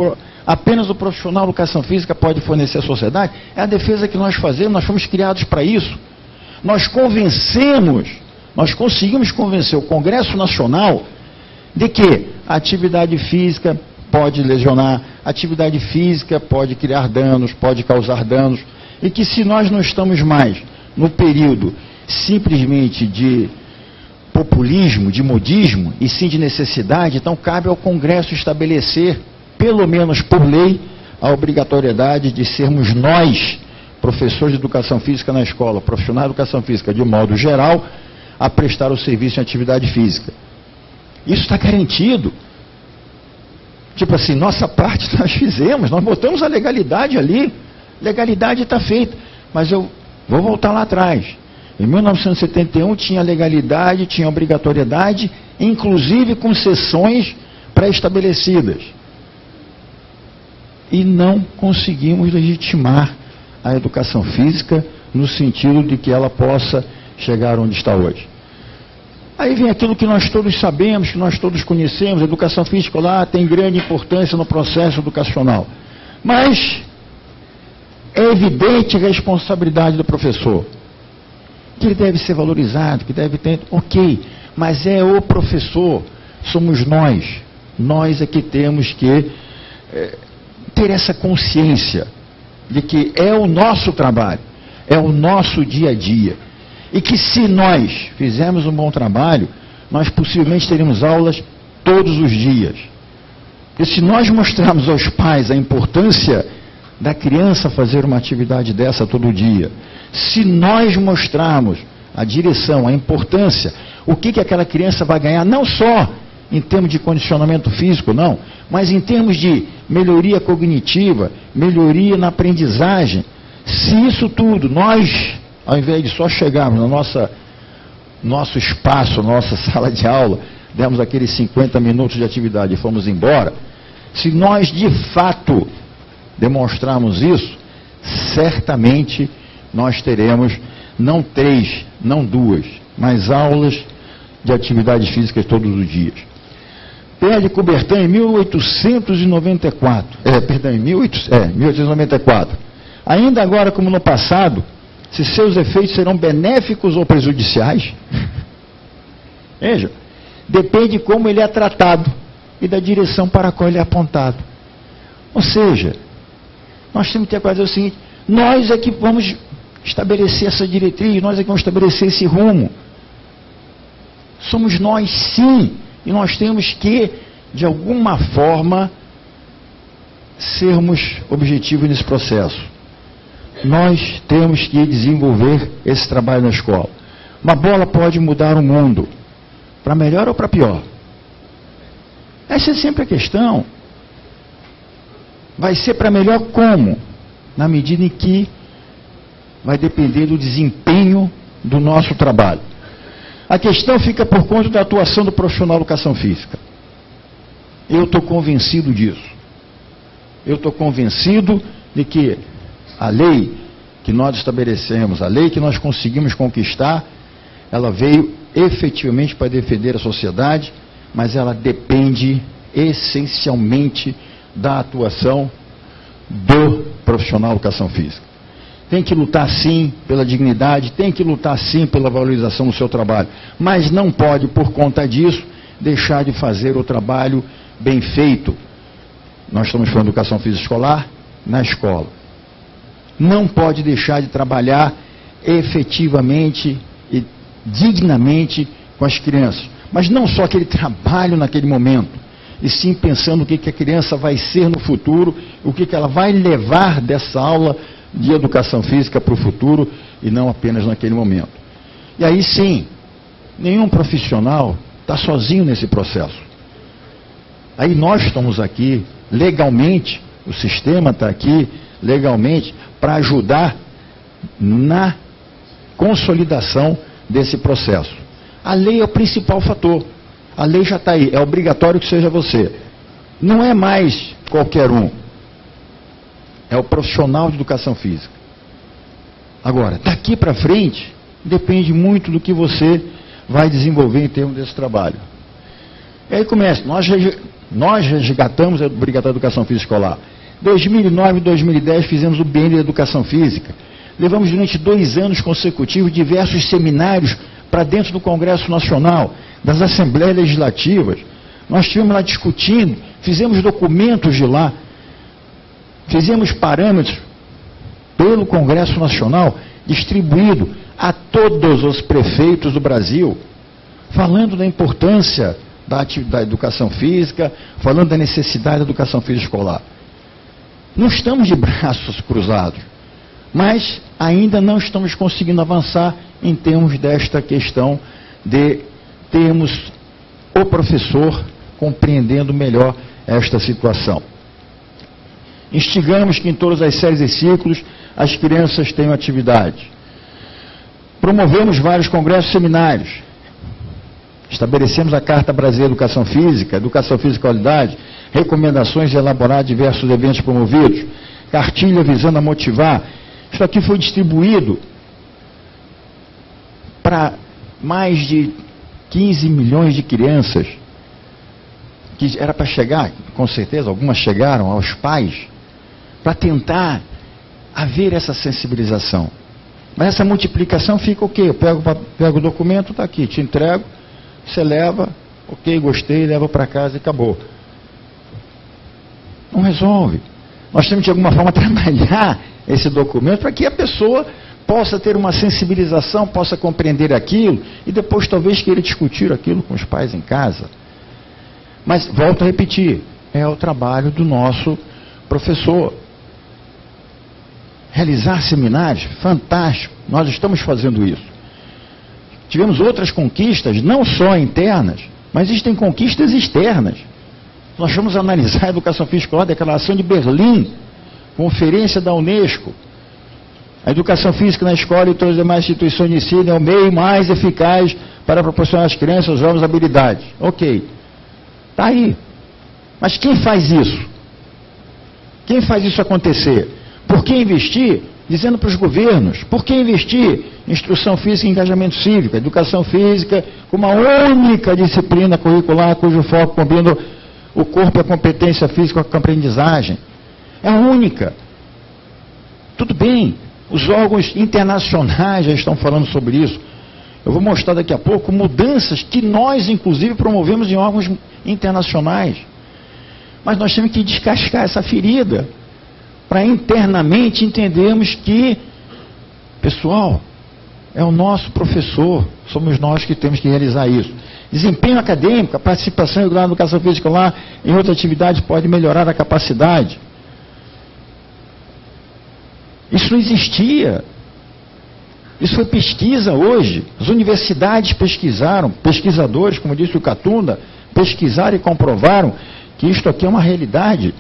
apenas o profissional de educação física pode fornecer à sociedade, é a defesa que nós fazemos, nós fomos criados para isso. Nós conseguimos convencer o Congresso Nacional de que a atividade física pode lesionar, a atividade física pode criar danos, pode causar danos, e que se nós não estamos mais no período simplesmente de populismo, de modismo, e sim de necessidade, então cabe ao Congresso estabelecer, pelo menos por lei, a obrigatoriedade de sermos nós, professores de educação física na escola, profissionais de educação física de um modo geral, a prestar o serviço em atividade física. Isso está garantido. Tipo assim, nossa parte nós fizemos, nós botamos a legalidade ali, legalidade está feita, mas eu vou voltar lá atrás. Em 1971 tinha legalidade, tinha obrigatoriedade, inclusive concessões pré-estabelecidas. E não conseguimos legitimar a educação física no sentido de que ela possa chegar onde está hoje. Aí vem aquilo que nós todos sabemos, que nós todos conhecemos, a educação física lá tem grande importância no processo educacional. Mas é evidente a responsabilidade do professor, que ele deve ser valorizado, que deve ter... Ok, mas é o professor, somos nós. Nós é que temos que ter essa consciência de que é o nosso trabalho, é o nosso dia a dia. E que se nós fizermos um bom trabalho, nós possivelmente teremos aulas todos os dias. E se nós mostrarmos aos pais a importância da criança fazer uma atividade dessa todo dia, se nós mostrarmos a direção, a importância, o que aquela criança vai ganhar, não só em termos de condicionamento físico, não, mas em termos de melhoria cognitiva, melhoria na aprendizagem, se isso tudo nós ao invés de só chegarmos no nosso espaço, nossa sala de aula, demos aqueles 50 minutos de atividade e fomos embora, se nós de fato demonstrarmos isso, certamente nós teremos não 3, não 2, mas aulas de atividades físicas todos os dias. Perde Coubertin em 1894. 1894. Ainda agora, como no passado, se seus efeitos serão benéficos ou prejudiciais, veja, depende de como ele é tratado e da direção para a qual ele é apontado. Ou seja, nós temos que ter que fazer o seguinte: nós é que vamos estabelecer essa diretriz, nós é que vamos estabelecer esse rumo. Somos nós, sim, e nós temos que, de alguma forma, sermos objetivos nesse processo. Nós temos que desenvolver esse trabalho na escola. Uma bola pode mudar o mundo, para melhor ou para pior. Essa é sempre a questão. Vai ser para melhor como? Na medida em que vai depender do desempenho do nosso trabalho. A questão fica por conta da atuação do profissional de educação física. Eu estou convencido disso. Eu estou convencido de que a lei que nós estabelecemos, a lei que nós conseguimos conquistar, ela veio efetivamente para defender a sociedade, mas ela depende essencialmente da atuação do profissional de educação física. Tem que lutar sim pela dignidade, tem que lutar sim pela valorização do seu trabalho, mas não pode, por conta disso, deixar de fazer o trabalho bem feito. Nós estamos falando de educação física escolar na escola. Não pode deixar de trabalhar efetivamente e dignamente com as crianças. Mas não só aquele trabalho naquele momento, e sim pensando o que a criança vai ser no futuro, o que ela vai levar dessa aula de educação física para o futuro, e não apenas naquele momento. E aí sim, nenhum profissional está sozinho nesse processo. Aí nós estamos aqui legalmente, o sistema está aqui legalmente para ajudar na consolidação desse processo. A lei é o principal fator. A lei já está aí, é obrigatório que seja você. Não é mais qualquer um. É o profissional de educação física. Agora, daqui para frente, depende muito do que você vai desenvolver em termos desse trabalho. E aí começa, nós resgatamos a obrigatória educação física escolar. 2009 e 2010 fizemos o BN de Educação Física. Levamos durante 2 anos consecutivos diversos seminários para dentro do Congresso Nacional, das Assembleias Legislativas. Nós estivemos lá discutindo, fizemos documentos de lá, fizemos parâmetros pelo Congresso Nacional, distribuído a todos os prefeitos do Brasil, falando da importância da educação física, falando da necessidade da educação física escolar. Não estamos de braços cruzados, mas ainda não estamos conseguindo avançar em termos desta questão de termos o professor compreendendo melhor esta situação. Instigamos que em todas as séries e ciclos as crianças tenham atividade. Promovemos vários congressos e seminários. Estabelecemos a Carta Brasileira de Educação Física de Qualidade, recomendações e elaborar diversos eventos promovidos, cartilha visando a motivar. Isso aqui foi distribuído para mais de 15 milhões de crianças, que era para chegar, com certeza, algumas chegaram aos pais, para tentar haver essa sensibilização. Mas essa multiplicação fica o quê? Eu pego o documento, está aqui, te entrego, você leva, ok, gostei, leva para casa e acabou. Não resolve. Nós temos de alguma forma trabalhar esse documento para que a pessoa possa ter uma sensibilização, possa compreender aquilo e depois talvez queira discutir aquilo com os pais em casa. Mas, volto a repetir, é o trabalho do nosso professor. Realizar seminários, fantástico, nós estamos fazendo isso. Tivemos outras conquistas, não só internas, mas existem conquistas externas. Nós vamos analisar a educação física escolar, a Declaração de Berlim, Conferência da Unesco. A educação física na escola e todas as demais instituições de ensino é o meio mais eficaz para proporcionar às crianças os jovens habilidades. Ok. Está aí. Mas quem faz isso? Quem faz isso acontecer? Por que investir? Dizendo para os governos, por que investir em instrução física e engajamento cívico? Educação física como uma única disciplina curricular cujo foco combina o corpo e a competência física com a aprendizagem. É a única. Tudo bem, os órgãos internacionais já estão falando sobre isso. Eu vou mostrar daqui a pouco mudanças que nós, inclusive, promovemos em órgãos internacionais. Mas nós temos que descascar essa ferida para internamente entendermos que, pessoal, é o nosso professor, somos nós que temos que realizar isso. Desempenho acadêmico, a participação regular na educação física lá em outra atividade pode melhorar a capacidade. Isso não existia. Isso foi pesquisa hoje. As universidades pesquisaram, pesquisadores, como disse o Catunda, pesquisaram e comprovaram que isto aqui é uma realidade.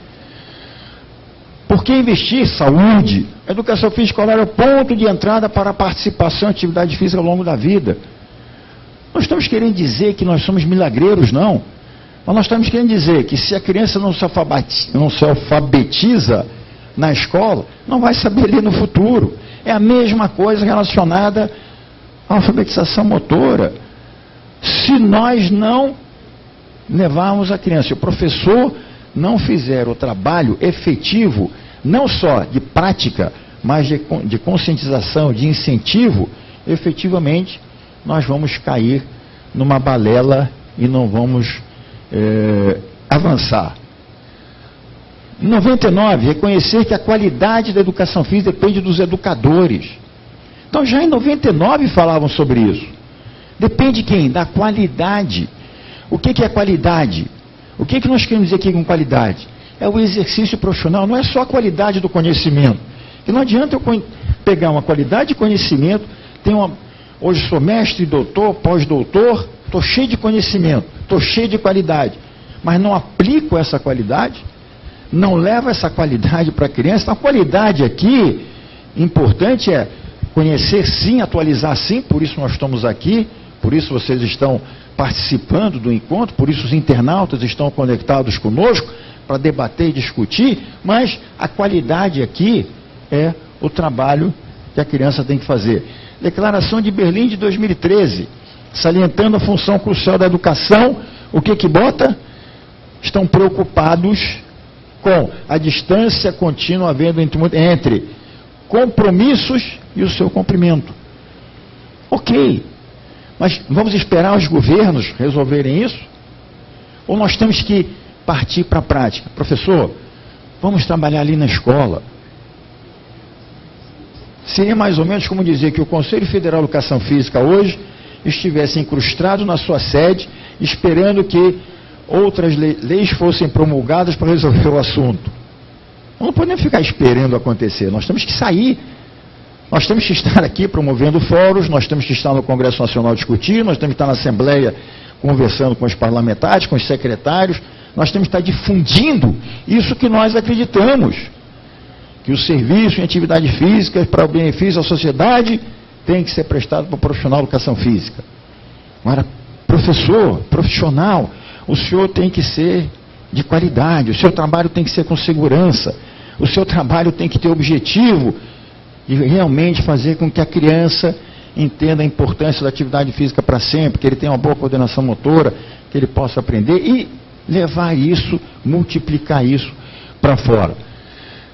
Por que investir? Saúde. A educação física escolar é o ponto de entrada para a participação em atividade física ao longo da vida. Não estamos querendo dizer que nós somos milagreiros, não. Mas nós estamos querendo dizer que se a criança não se alfabetiza na escola, não vai saber ler no futuro. É a mesma coisa relacionada à alfabetização motora. Se nós não levarmos a criança, se o professor não fizer o trabalho efetivo, não só de prática, mas de conscientização, de incentivo, efetivamente nós vamos cair numa balela e não vamos avançar. Em 99, reconhecer que a qualidade da educação física depende dos educadores. Então já em 99 falavam sobre isso. Depende de quem? Da qualidade. O que é qualidade? O que nós queremos dizer aqui com qualidade? É o exercício profissional, não é só a qualidade do conhecimento. Que não adianta eu pegar uma qualidade de conhecimento, hoje sou mestre, doutor, pós-doutor, estou cheio de conhecimento, estou cheio de qualidade, mas não aplico essa qualidade, não levo essa qualidade para a criança. Então, a qualidade aqui, importante é conhecer sim, atualizar sim, por isso nós estamos aqui, por isso vocês estão participando do encontro, por isso os internautas estão conectados conosco para debater e discutir, mas a qualidade aqui é o trabalho que a criança tem que fazer. Declaração de Berlim de 2013, salientando a função crucial da educação, o que bota? Estão preocupados com a distância contínua havendo entre compromissos e o seu cumprimento. Ok, mas vamos esperar os governos resolverem isso? Ou nós temos que partir para a prática? Professor, vamos trabalhar ali na escola. Seria mais ou menos como dizer que o Conselho Federal de Educação Física hoje estivesse incrustado na sua sede, esperando que outras leis fossem promulgadas para resolver o assunto. Não podemos ficar esperando acontecer, nós temos que sair. Nós temos que estar aqui promovendo fóruns, nós temos que estar no Congresso Nacional discutindo, nós temos que estar na Assembleia conversando com os parlamentares, com os secretários, nós temos que estar difundindo isso que nós acreditamos, que o serviço em atividade física para o benefício da sociedade tem que ser prestado para o profissional de educação física. Agora, professor, profissional, o senhor tem que ser de qualidade, o seu trabalho tem que ser com segurança, o seu trabalho tem que ter objetivo de realmente fazer com que a criança entenda a importância da atividade física para sempre, que ele tenha uma boa coordenação motora, que ele possa aprender e levar isso, multiplicar isso para fora.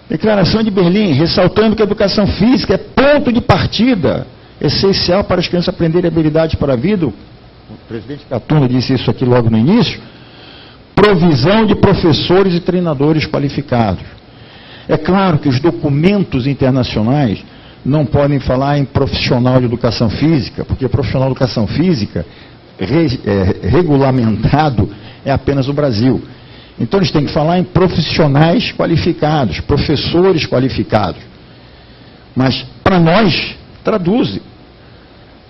Declaração de Berlim, ressaltando que a educação física é ponto de partida essencial para as crianças aprenderem habilidades para a vida. O presidente Catunda disse isso aqui logo no início. Provisão de professores e treinadores qualificados. É claro que os documentos internacionais não podem falar em profissional de educação física, porque profissional de educação física regulamentado é apenas o Brasil. Então eles têm que falar em profissionais qualificados, professores qualificados. Mas para nós, traduz.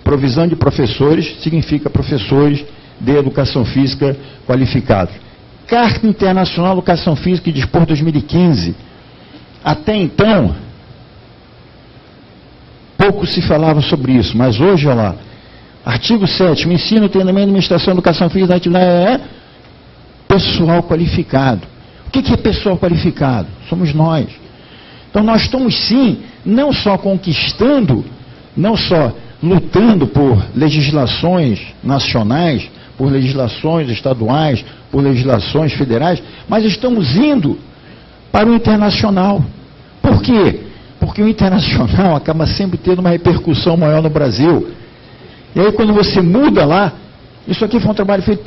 Provisão de professores significa professores de educação física qualificados. Carta Internacional de Educação Física e Desporto 2015. Até então, pouco se falava sobre isso, mas hoje, olha lá, artigo 7º, ensino, treinamento, administração, educação física, atividade, pessoal qualificado. O que é pessoal qualificado? Somos nós. Então nós estamos sim, não só conquistando, não só lutando por legislações nacionais, por legislações estaduais, por legislações federais, mas estamos indo para o internacional. Por quê? Porque o internacional acaba sempre tendo uma repercussão maior no Brasil. E aí quando você muda lá, isso aqui foi um trabalho feito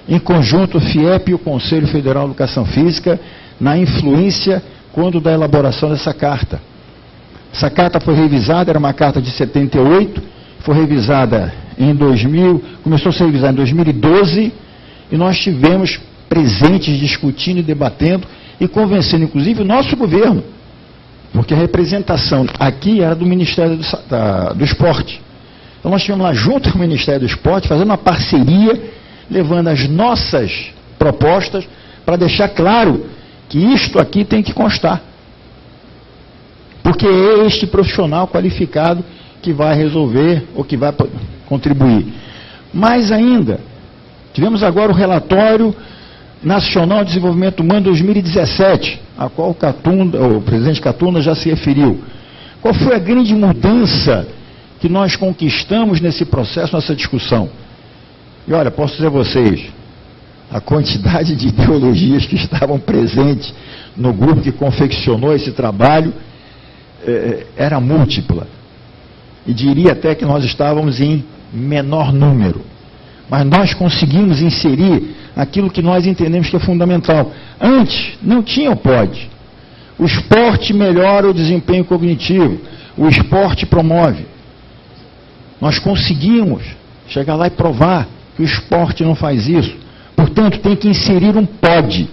em conjunto o FIEP e o Conselho Federal de Educação Física, na influência quando da elaboração dessa carta. Essa carta foi revisada, era uma carta de 78, foi revisada em 2000, começou a ser revisada em 2012, e nós tivemos presentes discutindo e debatendo e convencendo, inclusive, o nosso governo, porque a representação aqui era do Ministério do Esporte. Então nós estivemos lá junto com o Ministério do Esporte, fazendo uma parceria, levando as nossas propostas para deixar claro que isto aqui tem que constar. Porque é este profissional qualificado que vai resolver ou que vai contribuir. Mais ainda, tivemos agora o relatório Nacional de Desenvolvimento Humano 2017, a qual o presidente Catunda já se referiu. Qual foi a grande mudança que nós conquistamos nesse processo, nessa discussão? E olha, posso dizer a vocês, a quantidade de ideologias que estavam presentes no grupo que confeccionou esse trabalho era múltipla. E diria até que nós estávamos em menor número. Mas nós conseguimos inserir aquilo que nós entendemos que é fundamental. Antes, não tinha o POD. O esporte melhora o desempenho cognitivo. O esporte promove. Nós conseguimos chegar lá e provar que o esporte não faz isso. Portanto, tem que inserir um POD.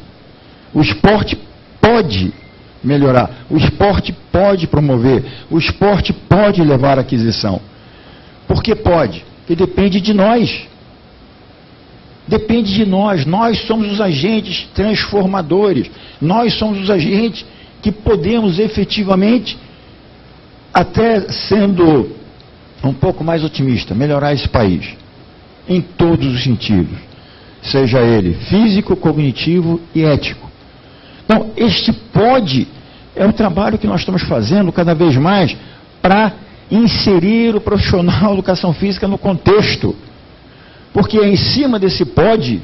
O esporte pode melhorar. O esporte pode promover. O esporte pode levar à aquisição. Por que pode? Porque depende de nós. Depende de nós. Nós somos os agentes transformadores. Nós somos os agentes que podemos efetivamente, até sendo um pouco mais otimista, melhorar esse país. Em todos os sentidos. Seja ele físico, cognitivo e ético. Então, este pode é o trabalho que nós estamos fazendo cada vez mais para inserir o profissional de educação física no contexto. Porque é em cima desse pode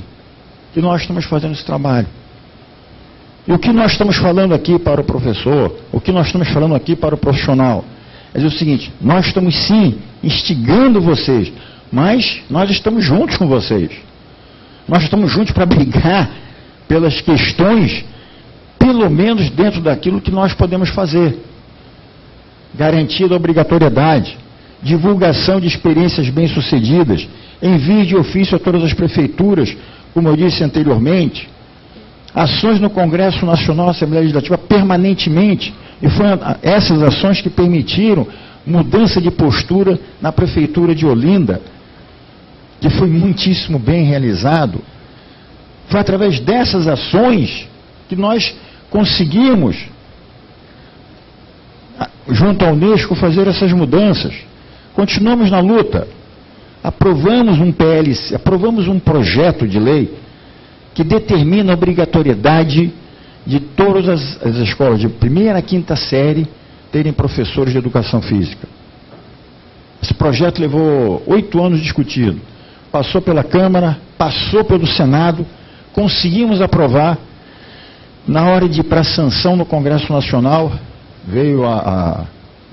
que nós estamos fazendo esse trabalho. E o que nós estamos falando aqui para o professor, o que nós estamos falando aqui para o profissional, é dizer o seguinte: nós estamos sim instigando vocês, mas nós estamos juntos com vocês. Nós estamos juntos para brigar pelas questões, pelo menos dentro daquilo que nós podemos fazer. Garantia da obrigatoriedade, divulgação de experiências bem-sucedidas, envio de ofício a todas as prefeituras, como eu disse anteriormente, ações no Congresso Nacional, Assembleia Legislativa, permanentemente, e foram essas ações que permitiram mudança de postura na Prefeitura de Olinda, que foi muitíssimo bem realizado. Foi através dessas ações que nós conseguimos, junto à Unesco, fazer essas mudanças. Continuamos na luta. Aprovamos um PLC, aprovamos um projeto de lei que determina a obrigatoriedade de todas as escolas de primeira a quinta série terem professores de educação física. Esse projeto levou 8 anos discutido. Passou pela Câmara, passou pelo Senado, conseguimos aprovar. Na hora de ir para a sanção no Congresso Nacional, veio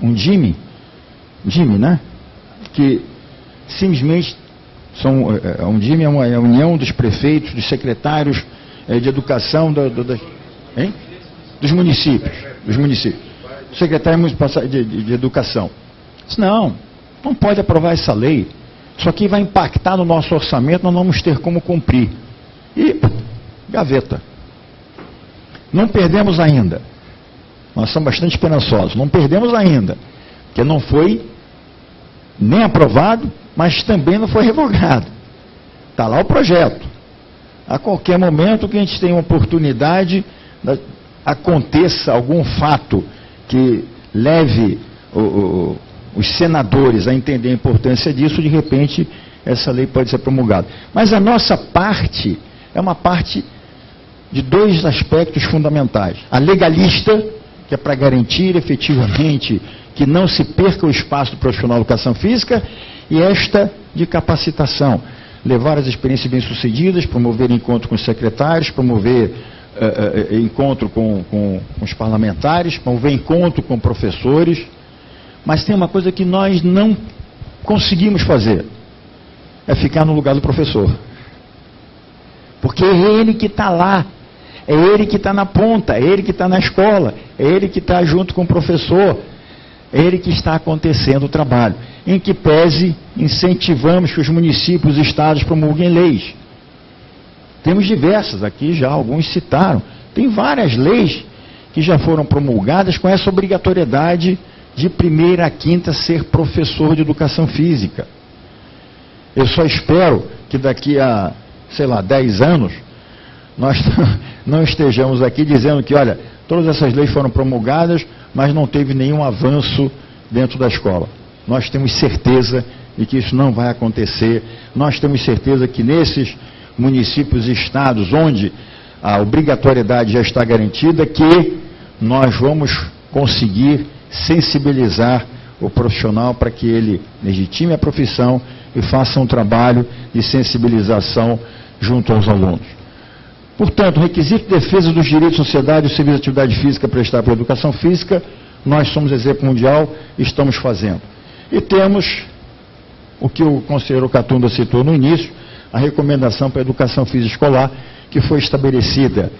um DIME, né? Que simplesmente um DIME é a união dos prefeitos, dos secretários de educação dos municípios. Secretário municipal de educação. Disse, não pode aprovar essa lei. Isso aqui vai impactar no nosso orçamento, nós não vamos ter como cumprir. E gaveta. Não perdemos ainda. Nós somos bastante esperançosos. Não perdemos ainda. Porque não foi nem aprovado, mas também não foi revogado. Está lá o projeto. A qualquer momento que a gente tenha uma oportunidade, aconteça algum fato que leve os senadores a entender a importância disso, de repente essa lei pode ser promulgada. Mas a nossa parte é uma parte de dois aspectos fundamentais. A legalista, que é para garantir efetivamente que não se perca o espaço do profissional de educação física, e esta de capacitação. Levar as experiências bem-sucedidas, promover encontro com os secretários, promover encontro com os parlamentares, promover encontro com professores. Mas tem uma coisa que nós não conseguimos fazer, é ficar no lugar do professor. Porque é ele que está lá, é ele que está na ponta, é ele que está na escola, é ele que está junto com o professor, é ele que está acontecendo o trabalho. Em que pese, incentivamos que os municípios e estados promulguem leis. Temos diversas aqui já, alguns citaram. Tem várias leis que já foram promulgadas com essa obrigatoriedade de 1ª a 5ª ser professor de educação física. Eu só espero que daqui a, 10 anos, nós não estejamos aqui dizendo que, olha, todas essas leis foram promulgadas, mas não teve nenhum avanço dentro da escola. Nós temos certeza de que isso não vai acontecer. Nós temos certeza que nesses municípios e estados onde a obrigatoriedade já está garantida, que nós vamos conseguir sensibilizar o profissional para que ele legitime a profissão e faça um trabalho de sensibilização junto aos alunos. Portanto, o requisito de defesa dos direitos da sociedade e o serviço de atividade física prestar para a educação física, nós somos exemplo mundial e estamos fazendo. E temos o que o conselheiro Catunda citou no início, a recomendação para a educação física escolar, que foi estabelecida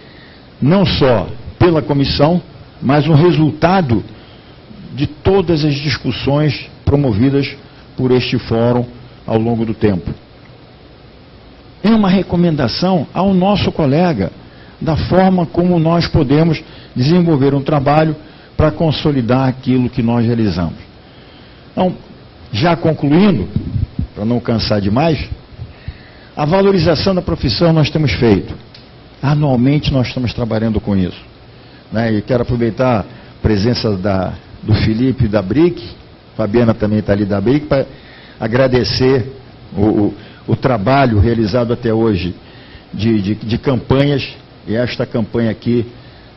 não só pela comissão, mas um resultado de todas as discussões promovidas por este fórum ao longo do tempo. É uma recomendação ao nosso colega, da forma como nós podemos desenvolver um trabalho para consolidar aquilo que nós realizamos. Então, já concluindo, para não cansar demais, a valorização da profissão nós temos feito. Anualmente nós estamos trabalhando com isso. E quero aproveitar a presença do Felipe da BRIC, Fabiana também está ali da BRIC, para agradecer o trabalho realizado até hoje de campanhas, e esta campanha aqui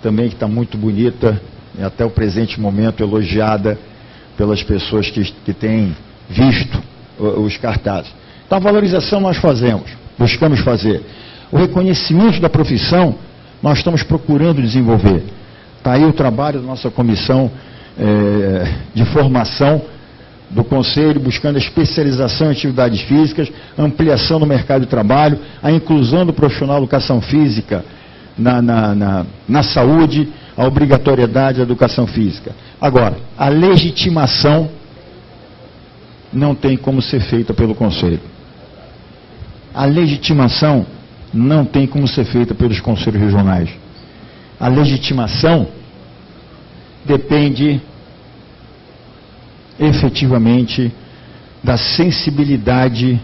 também que está muito bonita, e até o presente momento elogiada pelas pessoas que têm visto os cartazes. Então a valorização nós buscamos fazer. O reconhecimento da profissão nós estamos procurando desenvolver. Está aí o trabalho da nossa comissão de formação do Conselho, buscando a especialização em atividades físicas, ampliação do mercado de trabalho, a inclusão do profissional de educação física na saúde, a obrigatoriedade da educação física. Agora, a legitimação não tem como ser feita pelo Conselho. A legitimação não tem como ser feita pelos conselhos regionais. A legitimação depende efetivamente da sensibilidade